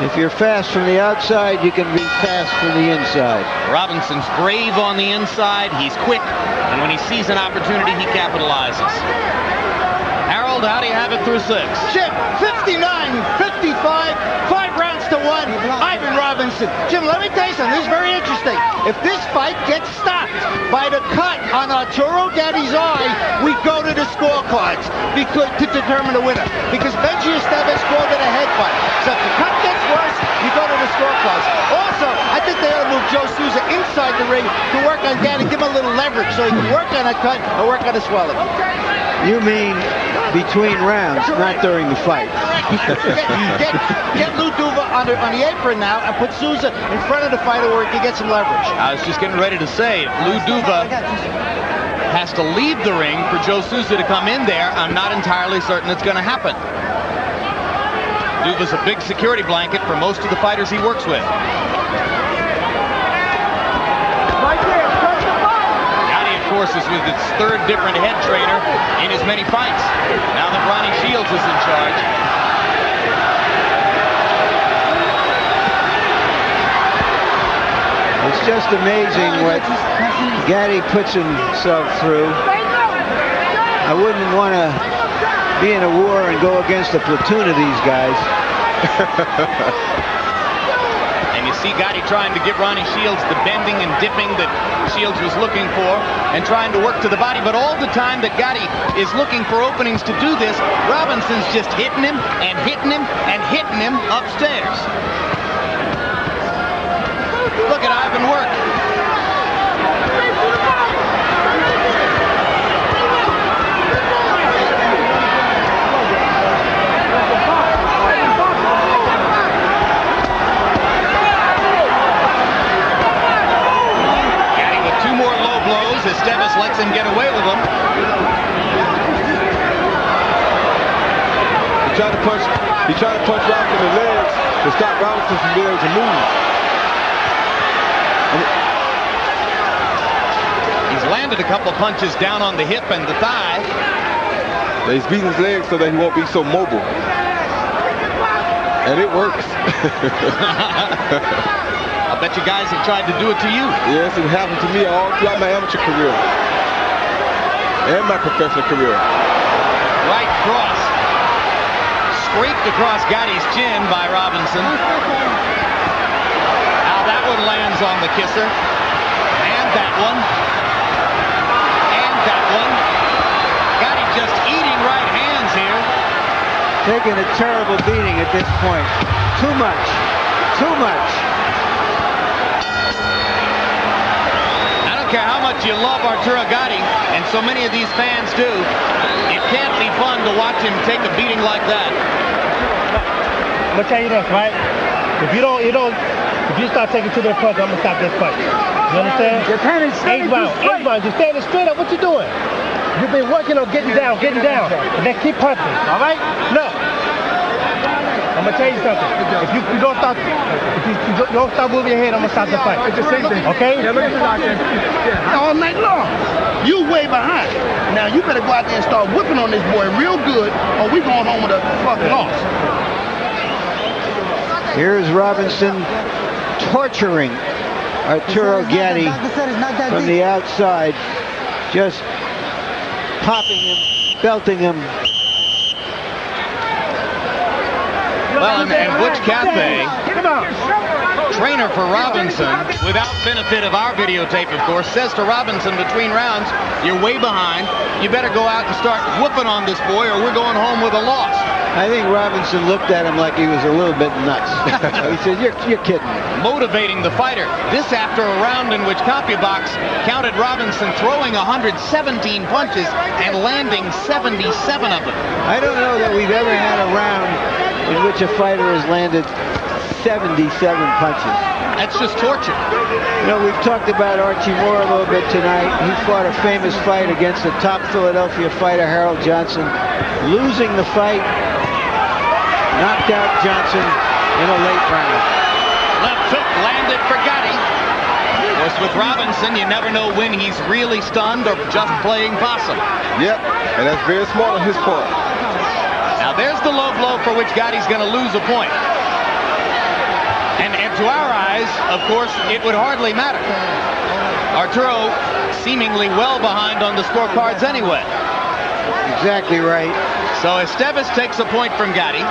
If you're fast from the outside, you can be fast from the inside.
Robinson's brave on the inside. He's quick, and when he sees an opportunity, he capitalizes. Harold Harold, how do you have it through 6?
Jim, 59-55, 5 rounds to 1, Ivan Robinson. Jim, let me tell you something. This is very interesting. If this fight gets stopped by the cut on Arturo Gatti's eye, we go to the scorecards to determine the winner. Because Benji Esteves called it a head fight. So if the cut gets worse, you go to the scorecards. Also, I think they ought to move Joe Souza inside the ring to work on Gatti, give him a little leverage so he can work on a cut and work on a swelling.
You mean between rounds, not during the fight.
Get Lou Duva on the apron now and put Souza in front of the fighter where he can get some leverage.
I was just getting ready to say, if Lou Duva has to leave the ring for Joe Souza to come in there, I'm not entirely certain it's going to happen. Duva's a big security blanket for most of the fighters he works with. Gatti, of course, is with its 3rd different head trainer in as many fights, now that Ronnie Shields is in charge.
It's just amazing what Gatti puts himself through. I wouldn't want to be in a war and go against a platoon of these guys.
And you see Gatti trying to give Ronnie Shields the bending and dipping that Shields was looking for and trying to work to the body. But all the time that Gatti is looking for openings to do this, Robinson's just hitting him and hitting him and hitting him upstairs. Look at Ivan work. Gatti with 2 more low blows. Esteves lets him get away with them.
He tried to punch Robinson in the legs to stop Robinson from being able to move.
He's landed a couple punches down on the hip and the thigh.
He's beating his legs so that he won't be so mobile. And it works.
I bet you guys have tried to do it to you.
Yes, it happened to me all throughout my amateur career. And my professional career.
Right cross. Scraped across Gatti's chin by Robinson. Now that one lands on the kisser. And that one. And that one. Gatti just eating right hands here.
Taking a terrible beating at this point. Too much. Too much.
I don't care how much you love Arturo Gatti, and so many of these fans do, it can't be fun to watch him take a beating like that.
I'm gonna tell you this, right? If you start taking too many punches, I'm gonna stop this fight. You understand?
Your pen is
8 rounds. You're standing straight up. What you doing? You've been working on getting down, and then keep punching. All right? Look, I'm gonna tell you something. If you don't stop moving your head, I'm gonna stop the fight. It's the same thing. Okay?
Yeah, look at this out there. All night long. You way behind. Now you better go out there and start whipping on this boy real good, or we going home with a fucking loss.
Here's Robinson torturing Arturo Gatti from the outside, just popping him, belting him.
Well, and Butch Cathay, trainer for Robinson, without benefit of our videotape, of course, says to Robinson between rounds, you're way behind. You better go out and start whooping on this boy or we're going home with a loss.
I think Robinson looked at him like he was a little bit nuts. He said, you're kidding me.
Motivating the fighter. This after a round in which CompuBox counted Robinson throwing 117 punches and landing 77 of them.
I don't know that we've ever had a round in which a fighter has landed 77 punches.
That's just torture.
You know, we've talked about Archie Moore a little bit tonight. He fought a famous fight against the top Philadelphia fighter, Harold Johnson, losing the fight, knocked out Johnson in a late round.
Left hook landed for Gatti. Of course, with Robinson, you never know when he's really stunned or just playing possum.
Yep, and that's very smart on his part.
Now there's the low blow for which Gatti's going to lose a point. And to our eyes, of course, it would hardly matter. Arturo seemingly well behind on the scorecards anyway.
Exactly right.
So Esteves takes a point from Gatti.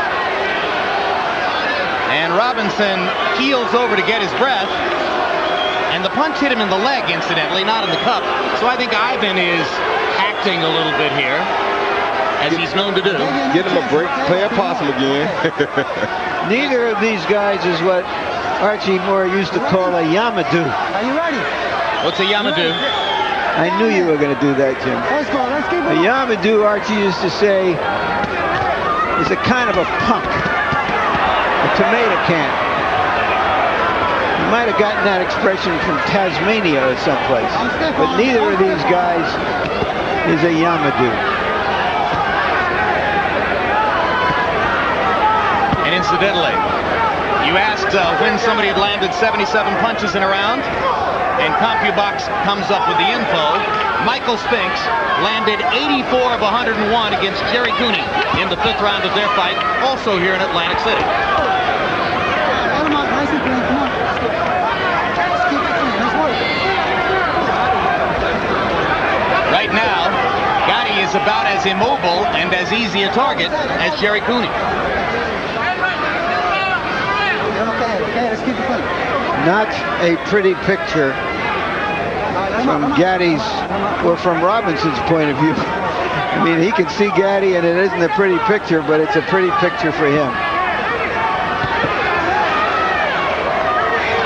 And Robinson keels over to get his breath. And the punch hit him in the leg, incidentally, not in the cup. So I think Ivan is acting a little bit here, as he's known to do.
Get him a break, play a possum again.
Neither of these guys is what Archie Moore used to call a Yamadou.
Are you ready?
What's a Yamadou?
I knew you were going to do that, Jim.
Let's go. Let's keep
A
it.
Yamadou, Archie used to say, is a kind of a punk, a tomato can. You might have gotten that expression from Tasmania or someplace, but neither of these guys is a Yamadou.
And incidentally, you asked when somebody had landed 77 punches in a round, and CompuBox comes up with the info. Michael Spinks landed 84 of 101 against Jerry Cooney in the 5th round of their fight, also here in Atlantic City.
Come on, nice and clean. Come on. Let's keep it clean. Let's work.
Right now, Gatti is about as immobile and as easy a target as Jerry Cooney.
Okay, let's keep it clean.
Not a pretty picture from Gatti's or from Robinson's point of view. I mean, he can see Gatti and it isn't a pretty picture, but it's a pretty picture for him.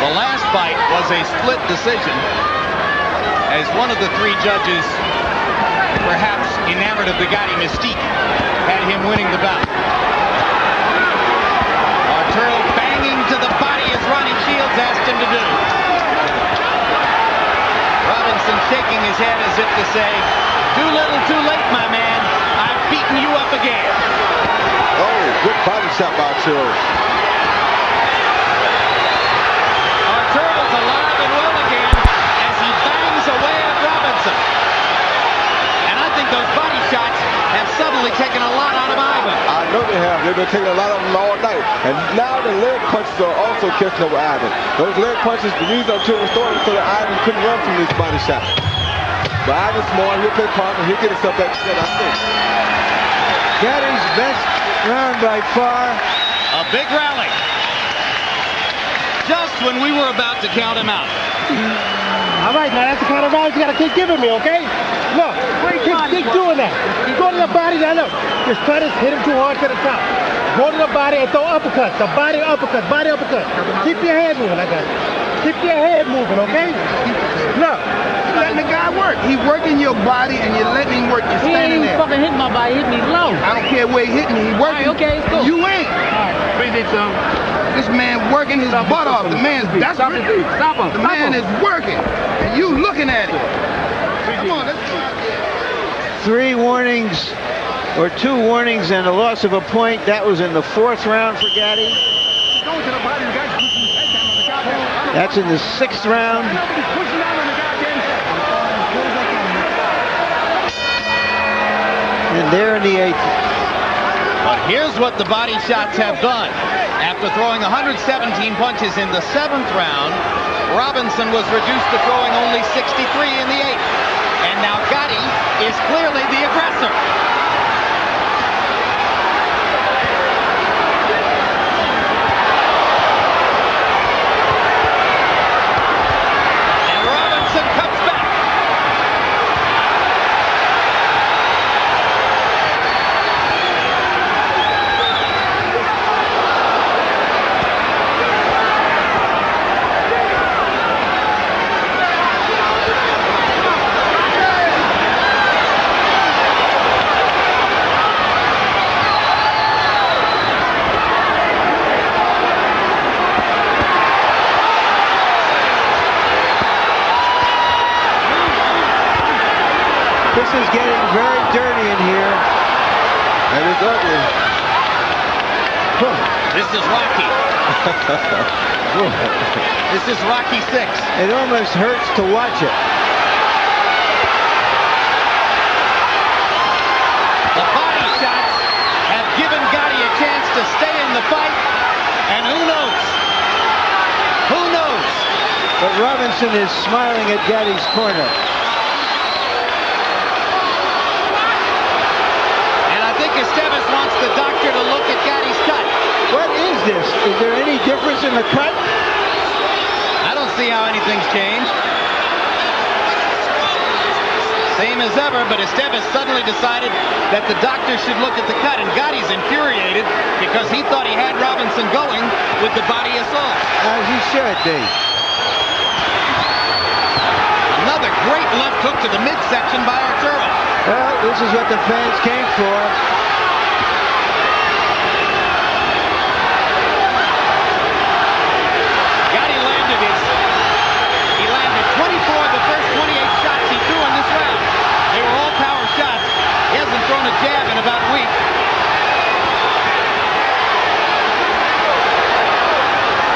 The last fight was a split decision, as one of the 3 judges, perhaps enamored of the Gatti mystique, had him winning the bout. Arturo banging to the body as Ronnie Shields asked him to do. Robinson shaking his head as if to say, too little, too late, my man. I've beaten you up again.
Oh, good body shot by Arturo.
Arturo's alive and well again as he bangs away at Robinson. And I think those body shots have suddenly taken a lot out of Ivan.
I know they have. They've been taking a lot of them all night. And now the leg punches are also catching up with Ivan. Those leg punches, the reason Arturo was throwing so that Ivan couldn't run from these body shots. But Ivan's smart. He'll play possum. He'll get himself back together, I think.
Gatti's best round by far.
A big rally. Just when we were about to count him out.
All right, now that's the kind of rounds you got to keep giving me, okay? Look, keep doing that. Go to the body, now look. Just try to hit him too hard to the top. Go to the body and throw uppercuts. The body uppercut, body uppercut. Keep your head moving like that. Keep your head moving, okay? Look.
You're letting the guy work. He's working your body and you're letting him work. You're standing there.
He ain't fucking hitting my body. He hit me low.
I don't care where he hitting me. He's working.
All right, okay, it's cool.
You ain't.
All right. Appreciate some.
This man working his butt off. The man's desperate.
Stop him.
The man is working. And you looking at it. Come on, let's go.
3 warnings, or 2 warnings and a loss of a point. That was in the 4th round for Gatti. That's in the 6th round. And there in the 8th.
But here's what the body shots have done. After throwing 117 punches in the 7th round, Robinson was reduced to throwing only 63 in the 8th. And now Gatti is clearly the aggressor. And Robinson comes back.
This is getting very dirty in here.
And it's ugly.
This is Rocky. This is Rocky 6.
It almost hurts to watch it.
The body shots have given Gatti a chance to stay in the fight. And who knows? Who knows?
But Robinson is smiling at Gatti's corner.
And I think Esteves
is this? Is there any difference in the cut?
I don't see how anything's changed. Same as ever, but Estevez suddenly decided that the doctor should look at the cut, and Gotti's infuriated because he thought he had Robinson going with the body assault.
As he should be.
Another great left hook to the midsection by Arturo.
Well, this is what the fans came for.
Gatti landed his. He landed 24 of the first 28 shots he threw in this round. They were all power shots. He hasn't thrown a jab in about a week.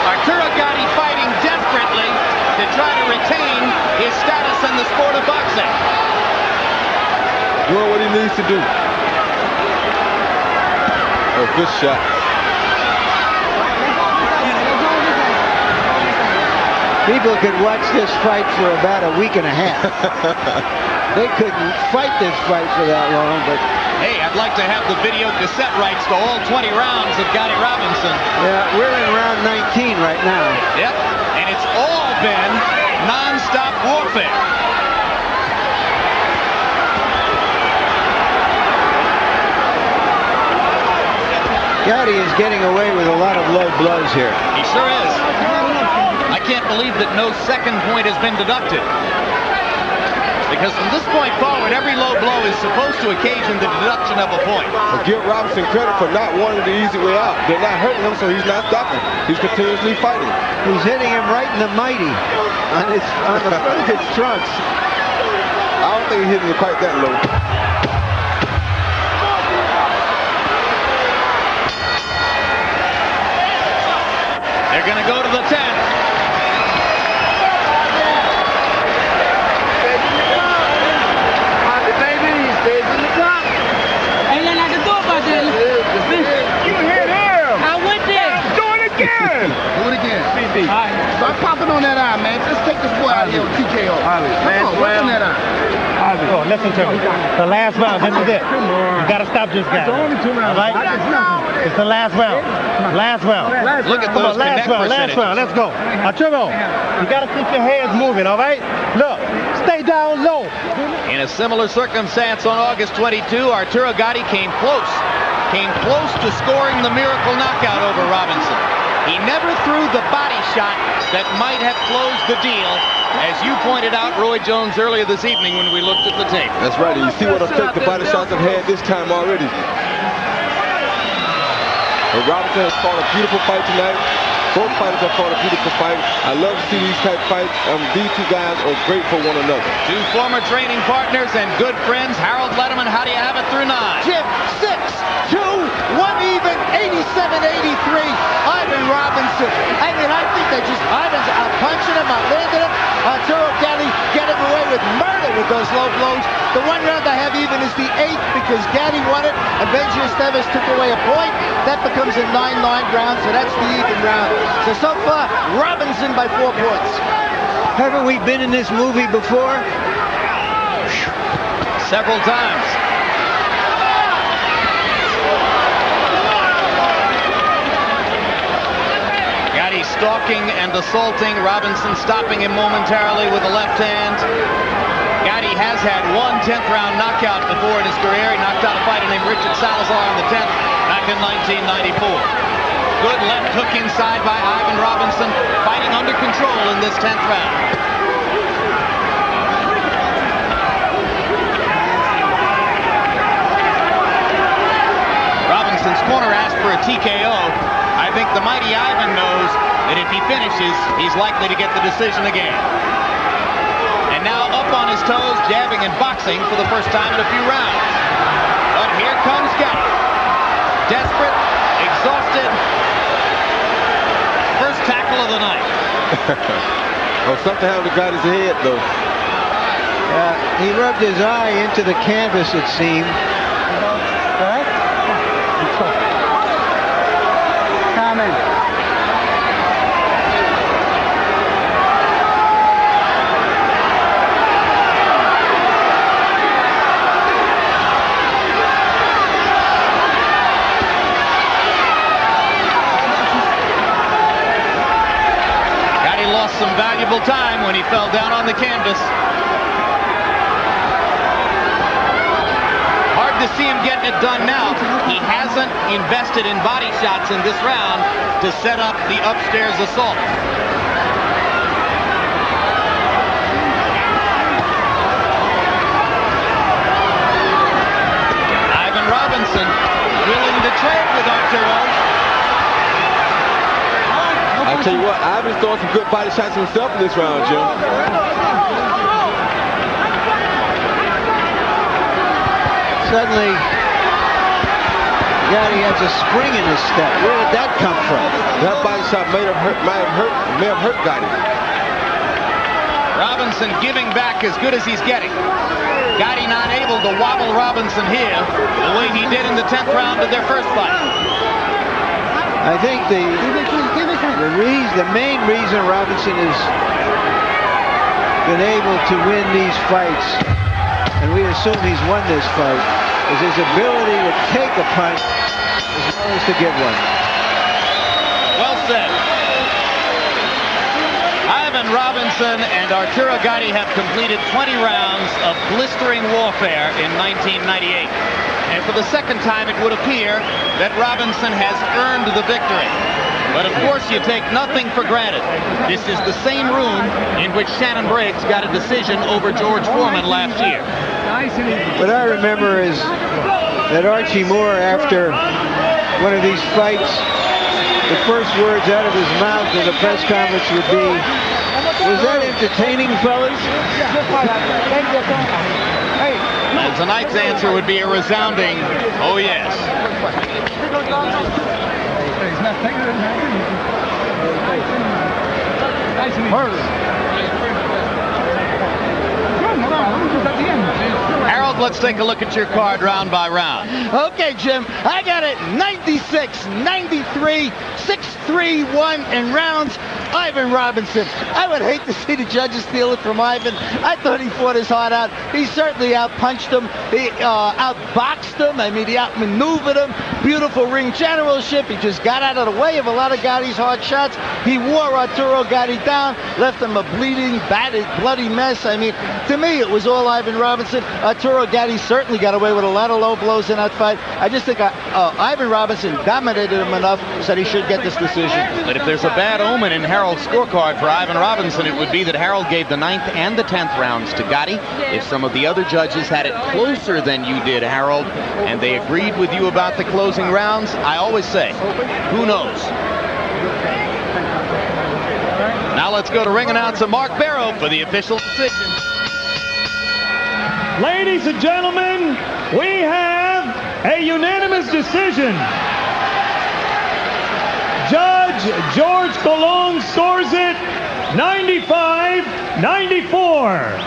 Arturo Gatti fighting desperately to try to retain his status in the sport of boxing.
Doing what he needs to do. Oh, good shot.
People could watch this fight for about a week and a half. They couldn't fight this fight for that long, but...
Hey, I'd like to have the video cassette rights to all 20 rounds of Gatti Robinson.
Yeah, we're in round 19 right now.
Yep, and it's all been non-stop warfare.
Gatti is getting away with a lot of low blows here.
He sure is. I can't believe that no second point has been deducted. Because from this point forward, every low blow is supposed to occasion the deduction of a point.
But give Robinson credit for not wanting the easy way out. They're not hurting him, so he's not stopping. He's continuously fighting.
He's hitting him right in the mighty on the front of his trunks.
I don't think he's hitting it quite that low.
They're going to go to the 10th.
Stop popping on that eye, man. Just take this boy out here with TKO. Man, what's on that eye?
Oh, listen to me. The last round. This is it. You got to stop this guy. All right? It's the last round. Last round.
Look at those
last round. Last round. Let's go. Arturo, you got to keep your hands moving, all right? Look, stay down low.
In a similar circumstance on August 22, Arturo Gatti came close to scoring the miracle knockout over Robinson. He never threw the body shot that might have closed the deal, as you pointed out, Roy Jones, earlier this evening when we looked at the tape.
That's right. And you see what effect the body shots have had this time already. And Robinson has fought a beautiful fight tonight. Both fighters have fought a beautiful fight. I love to see these type of fights. These two guys are great for one another.
Two former training partners and good friends. Harold Letterman, how do you have it through 9?
Jim, 6, 2, 1 even, 87-83. Ivan Robinson. I mean, I think they just, Ivan's out punching him, out landing him. Arturo Gatti getting away with murder with those low blows. The one round I have even is the 8th because Gatti won it and Benji Estevez took away a point. That becomes a 9-9 round, so that's the even round. So far, Robinson by 4 points.
Haven't we been in this movie before?
Several times. Gatti stalking and assaulting. Robinson stopping him momentarily with the left hand. Gatti has had one 10th round knockout before in his career. He knocked out a fighter named Richard Salazar in the 10th back in 1994. Good left hook inside by Ivan Robinson, fighting under control in this 10th round. Robinson's corner asked for a TKO. I think the mighty Ivan knows that if he finishes, he's likely to get the decision again. And now up on his toes, jabbing and boxing for the first time in a few rounds. But here comes Gatti. Desperate, exhausted. First tackle of the night.
Oh, something happened to Gatti's head, though.
He rubbed his eye into the canvas, it seemed.
All right? Comment.
lost some valuable time when he fell down on the canvas. Hard to see him getting it done now. He hasn't invested in body shots in this round to set up the upstairs assault. Ivan Robinson willing to trade with Arturo.
I'll tell you what, Ivan's throwing some good body shots himself in this round, Jim.
Suddenly, Gatti has a spring in his step. Where did that come from?
That body shot may have hurt Gatti.
Robinson giving back as good as he's getting. Gatti not able to wobble Robinson here the way he did in the 10th round of their first fight.
I think the main reason Robinson has been able to win these fights, and we assume he's won this fight, is his ability to take a punch as well as to give one.
Well said. Ivan Robinson and Arturo Gatti have completed 20 rounds of blistering warfare in 1998. And for the second time, it would appear that Robinson has earned the victory. But of course, you take nothing for granted. This is the same room in which Shannon Briggs got a decision over George Foreman last year.
What I remember is that Archie Moore, after one of these fights, the first words out of his mouth in the press conference would be, "Was that entertaining, fellas?"
And tonight's answer would be a resounding, "Oh yes." Harold, let's take a look at your card round by round.
Okay, Jim, I got it 96, 93, 6-3, 1 in rounds. Ivan Robinson. I would hate to see the judges steal it from Ivan. I thought he fought his heart out. He certainly outpunched him. He outboxed him. I mean, he outmaneuvered him. Beautiful ring generalship. He just got out of the way of a lot of Gatti's hard shots. He wore Arturo Gatti down, left him a bleeding, battered, bloody mess. I mean, to me, it was all Ivan Robinson. Arturo Gatti certainly got away with a lot of low blows in that fight. I just think Ivan Robinson dominated him enough so he should get this decision.
But if there's a bad omen in Harold's scorecard for Ivan Robinson, it would be that Harold gave the 9th and the 10th rounds to Gatti. If some of the other judges had it closer than you did, Harold, and they agreed with you about the closing rounds, I always say, who knows? Now let's go to ring announcer Mark Barrow for the official decision.
Ladies and gentlemen, we have a unanimous decision. Judge George Colon scores it 95-94.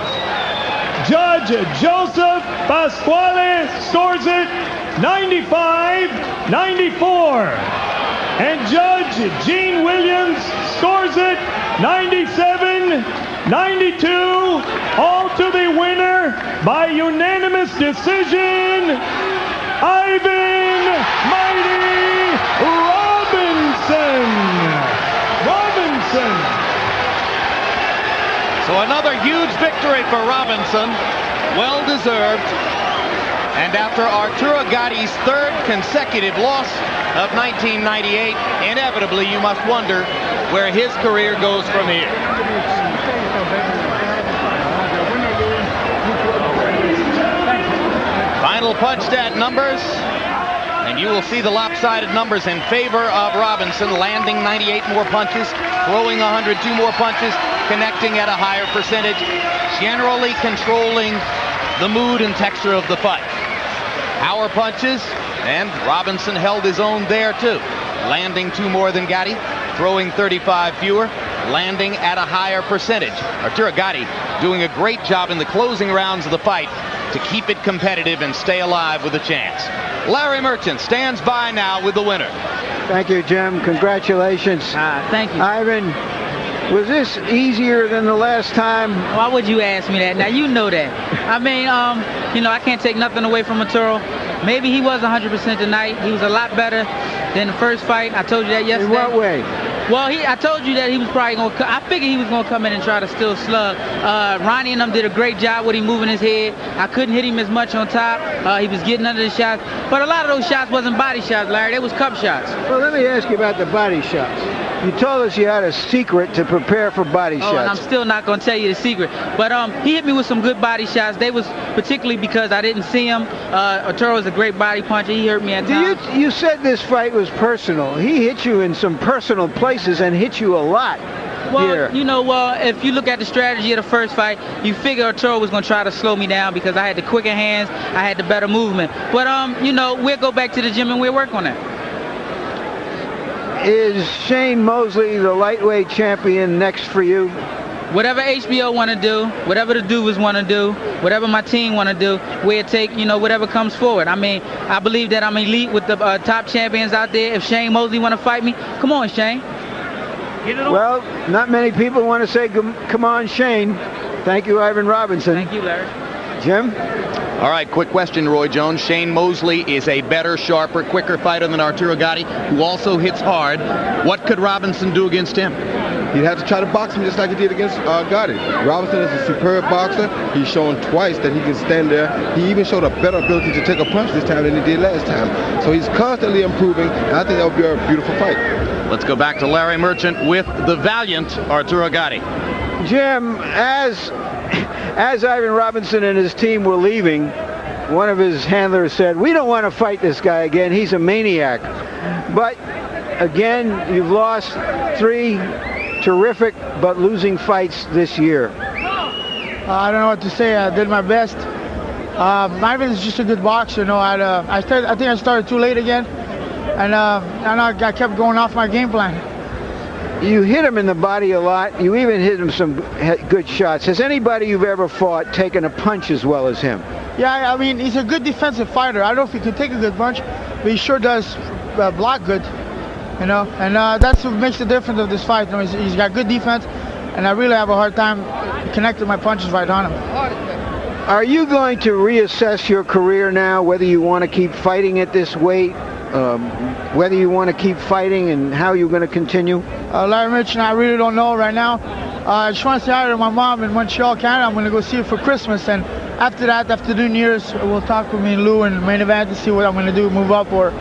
Judge Joseph Pasquale scores it 95-94. And Judge Gene Williams scores it 97-92. All to the winner by unanimous decision, Ivan Mighty Robinson.
So another huge victory for Robinson, well deserved. And after Arturo Gatti's 3rd consecutive loss of 1998, inevitably you must wonder where his career goes from here. Final punch stat numbers, and you will see the lopsided numbers in favor of Robinson, landing 98 more punches, throwing 102 more punches, connecting at a higher percentage, generally controlling the mood and texture of the fight. Power punches, and Robinson held his own there too, landing 2 more than Gatti, throwing 35 fewer, landing at a higher percentage. Arturo Gatti doing a great job in the closing rounds of the fight to keep it competitive and stay alive with a chance. Larry Merchant stands by now with the winner.
Thank you, Jim. Congratulations.
Thank you.
Ivan, was this easier than the last time?
Why would you ask me that? Now, you know that. I mean, you know, I can't take nothing away from Arturo. Maybe he was 100% tonight. He was a lot better than the first fight. I told you that yesterday.
In what way?
Well, I told you that he was probably going to. I figured he was going to come in and try to still slug. Ronnie and them did a great job with him moving his head. I couldn't hit him as much on top. He was getting under the shots. But a lot of those shots wasn't body shots, Larry. They was cup shots.
Well, let me ask you about the body shots. You told us you had a secret to prepare for body shots.
And I'm still not going to tell you the secret. But he hit me with some good body shots. They was particularly because I didn't see him. Arturo is a great body puncher. He hurt me at times.
You said this fight was personal. He hit you in some personal places and hit you a lot.
Well, you know, if you look at the strategy of the first fight, you figure Arturo was going to try to slow me down because I had the quicker hands, I had the better movement. But, you know, we'll go back to the gym and we'll work on that.
Is Shane Mosley the lightweight champion next for you?
Whatever HBO want to do, whatever the Duvas want to do, whatever my team want to do, we'll take, you know, whatever comes forward. I mean, I believe that I'm elite with the top champions out there. If Shane Mosley want to fight me, come on, Shane.
Well, not many people want to say, come on, Shane. Thank you, Ivan Robinson.
Thank you, Larry.
Jim?
All right, quick question, Roy Jones. Shane Mosley is a better, sharper, quicker fighter than Arturo Gatti, who also hits hard. What could Robinson do against him?
He'd have to try to box him just like he did against Gatti. Robinson is a superb boxer. He's shown twice that he can stand there. He even showed a better ability to take a punch this time than he did last time. So he's constantly improving, and I think that would be a beautiful fight.
Let's go back to Larry Merchant with the valiant Arturo Gatti.
Jim, as Ivan Robinson and his team were leaving, one of his handlers said, "We don't want to fight this guy again. He's a maniac." But again, you've lost 3 terrific but losing fights this year.
I don't know what to say. I did my best. Ivan is just a good boxer. You know, I think I started too late again, and I kept going off my game plan.
You hit him in the body a lot. You even hit him some good shots. Has anybody you've ever fought taken a punch as well as him?
Yeah, I mean, he's a good defensive fighter. I don't know if he can take a good punch, but he sure does block good, you know. And that's what makes the difference of this fight. You know, he's got good defense, and I really have a hard time connecting my punches right on him.
Are you going to reassess your career now, whether you want to keep fighting at this weight? Whether you want to keep fighting and how you're going to continue?
Larry Mitchell, I really don't know right now. I just want to say hi to my mom in Montreal, Canada. I'm going to go see her for Christmas, and after that, after New Year's, we'll talk with me and Lou in the main event to see what I'm going to do, move up or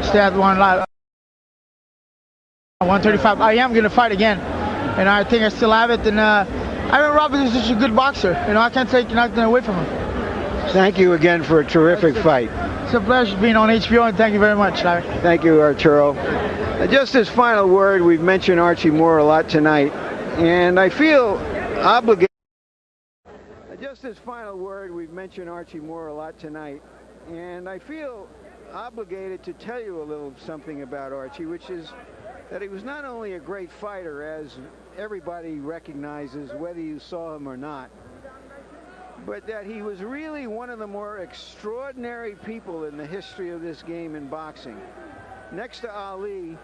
stay at 135. I am going to fight again, and I think I still have it. And Ivan Robinson is just a good boxer. You know, I can't take nothing away from him.
Thank you again for a terrific fight.
It's a pleasure being on HBO, and thank you very much, Larry.
Thank you, Arturo. Just as final word, we've mentioned Archie Moore a lot tonight, and I feel obligated. Just as final word, we've mentioned Archie Moore a lot tonight, and I feel obligated to tell you a little something about Archie, which is that he was not only a great fighter, as everybody recognizes whether you saw him or not, but that he was really one of the more extraordinary people in the history of this game in boxing. Next to Ali,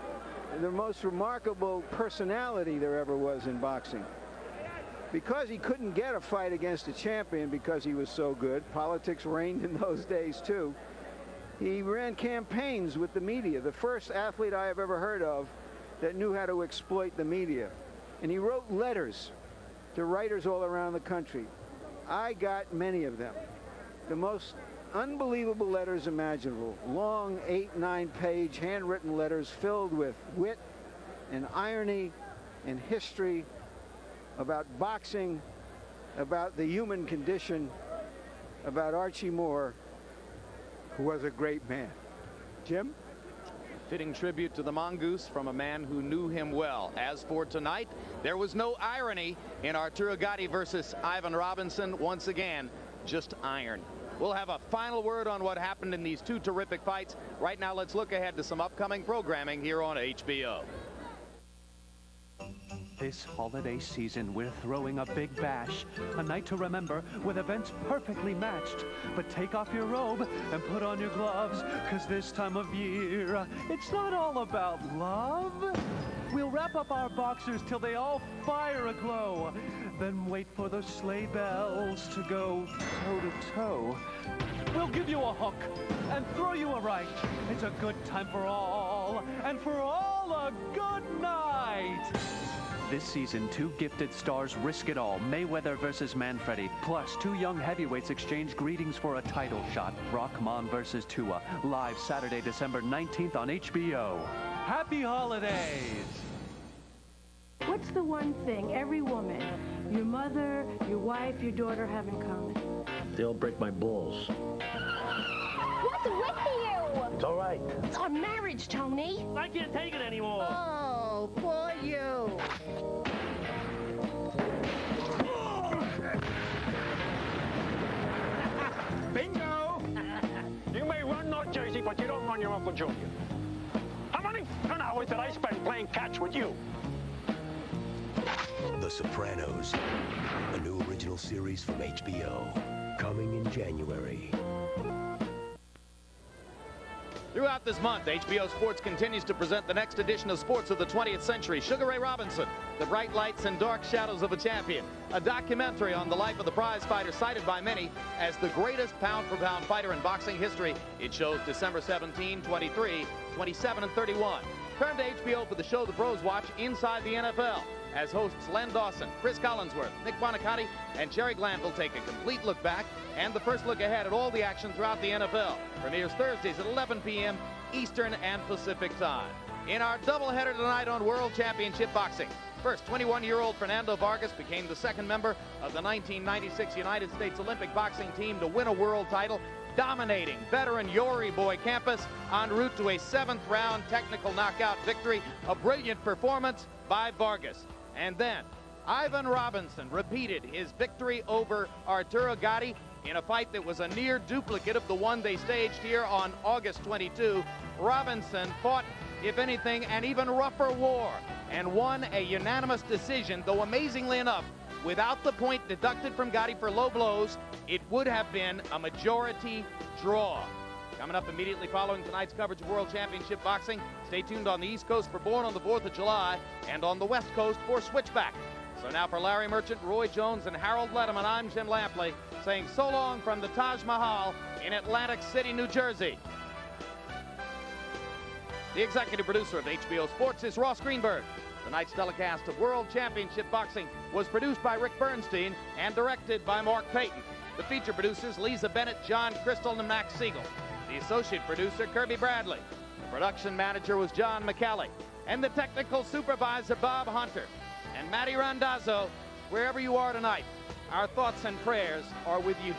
the most remarkable personality there ever was in boxing. Because he couldn't get a fight against a champion because he was so good, politics reigned in those days too, he ran campaigns with the media. The first athlete I have ever heard of that knew how to exploit the media. And he wrote letters to writers all around the country. I got many of them. The most unbelievable letters imaginable. Long 8-9 page handwritten letters filled with wit and irony and history about boxing, about the human condition, about Archie Moore, who was a great man. Jim?
Fitting tribute to the Mongoose from a man who knew him well. As for tonight, there was no irony in Arturo Gatti versus Ivan Robinson. Once again, just iron. We'll have a final word on what happened in these 2 terrific fights. Right now, let's look ahead to some upcoming programming here on HBO.
This holiday season, we're throwing a big bash, a night to remember with events perfectly matched. But take off your robe and put on your gloves, because this time of year, it's not all about love. We'll wrap up our boxers till they all fire aglow, then wait for the sleigh bells to go toe-to-toe. We'll give you a hook and throw you a right. It's a good time for all, and for all all a good night. This season, two gifted stars risk it all. Mayweather versus Manfredi. Plus, two young heavyweights exchange greetings for a title shot. Rahman versus Tua. Live Saturday, December 19th on HBO. Happy holidays!
What's the one thing every woman, your mother, your wife, your daughter have in common?
They'll break my balls.
What's with you?
It's all right.
It's our marriage, Tony.
I can't take it anymore.
Oh, poor you.
Bingo! You may run North Jersey, but you don't run your Uncle Junior. How many hours did I spend playing catch with you?
The Sopranos, a new original series from HBO, coming in January.
Throughout this month, HBO Sports continues to present the next edition of Sports of the 20th Century. Sugar Ray Robinson, The Bright Lights and Dark Shadows of a Champion, a documentary on the life of the prize fighter cited by many as the greatest pound-for-pound fighter in boxing history. It shows December 17, 23, 27, and 31. Turn to HBO for the show the pros watch, Inside the NFL, as hosts Len Dawson, Chris Collinsworth, Nick Buoniconti, and Jerry Glanville take a complete look back and the first look ahead at all the action throughout the NFL. Premieres Thursdays at 11 p.m. Eastern and Pacific time. In our doubleheader tonight on World Championship Boxing, first, 21-year-old Fernando Vargas became the second member of the 1996 United States Olympic boxing team to win a world title, dominating veteran Yori Boy Campos en route to a 7th-round technical knockout victory. A brilliant performance by Vargas. And then Ivan Robinson repeated his victory over Arturo Gatti in a fight that was a near duplicate of the one they staged here on August 22. Robinson fought, if anything, an even rougher war and won a unanimous decision, though amazingly enough, without the point deducted from Gatti for low blows, it would have been a majority draw. Coming up immediately following tonight's coverage of World Championship Boxing, stay tuned on the East Coast for Born on the 4th of July and on the West Coast for Switchback. So now for Larry Merchant, Roy Jones, and Harold Letterman, I'm Jim Lampley, saying so long from the Taj Mahal in Atlantic City, New Jersey. The executive producer of HBO Sports is Ross Greenberg. Tonight's telecast of World Championship Boxing was produced by Rick Bernstein and directed by Mark Payton. The feature producers, Lisa Bennett, John Crystal, and Max Siegel. The associate producer, Kirby Bradley. The production manager was John McKelly. And the technical supervisor, Bob Hunter. And Matty Randazzo, wherever you are tonight, our thoughts and prayers are with you.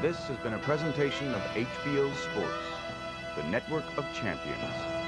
This has been a presentation of HBO Sports, the network of champions.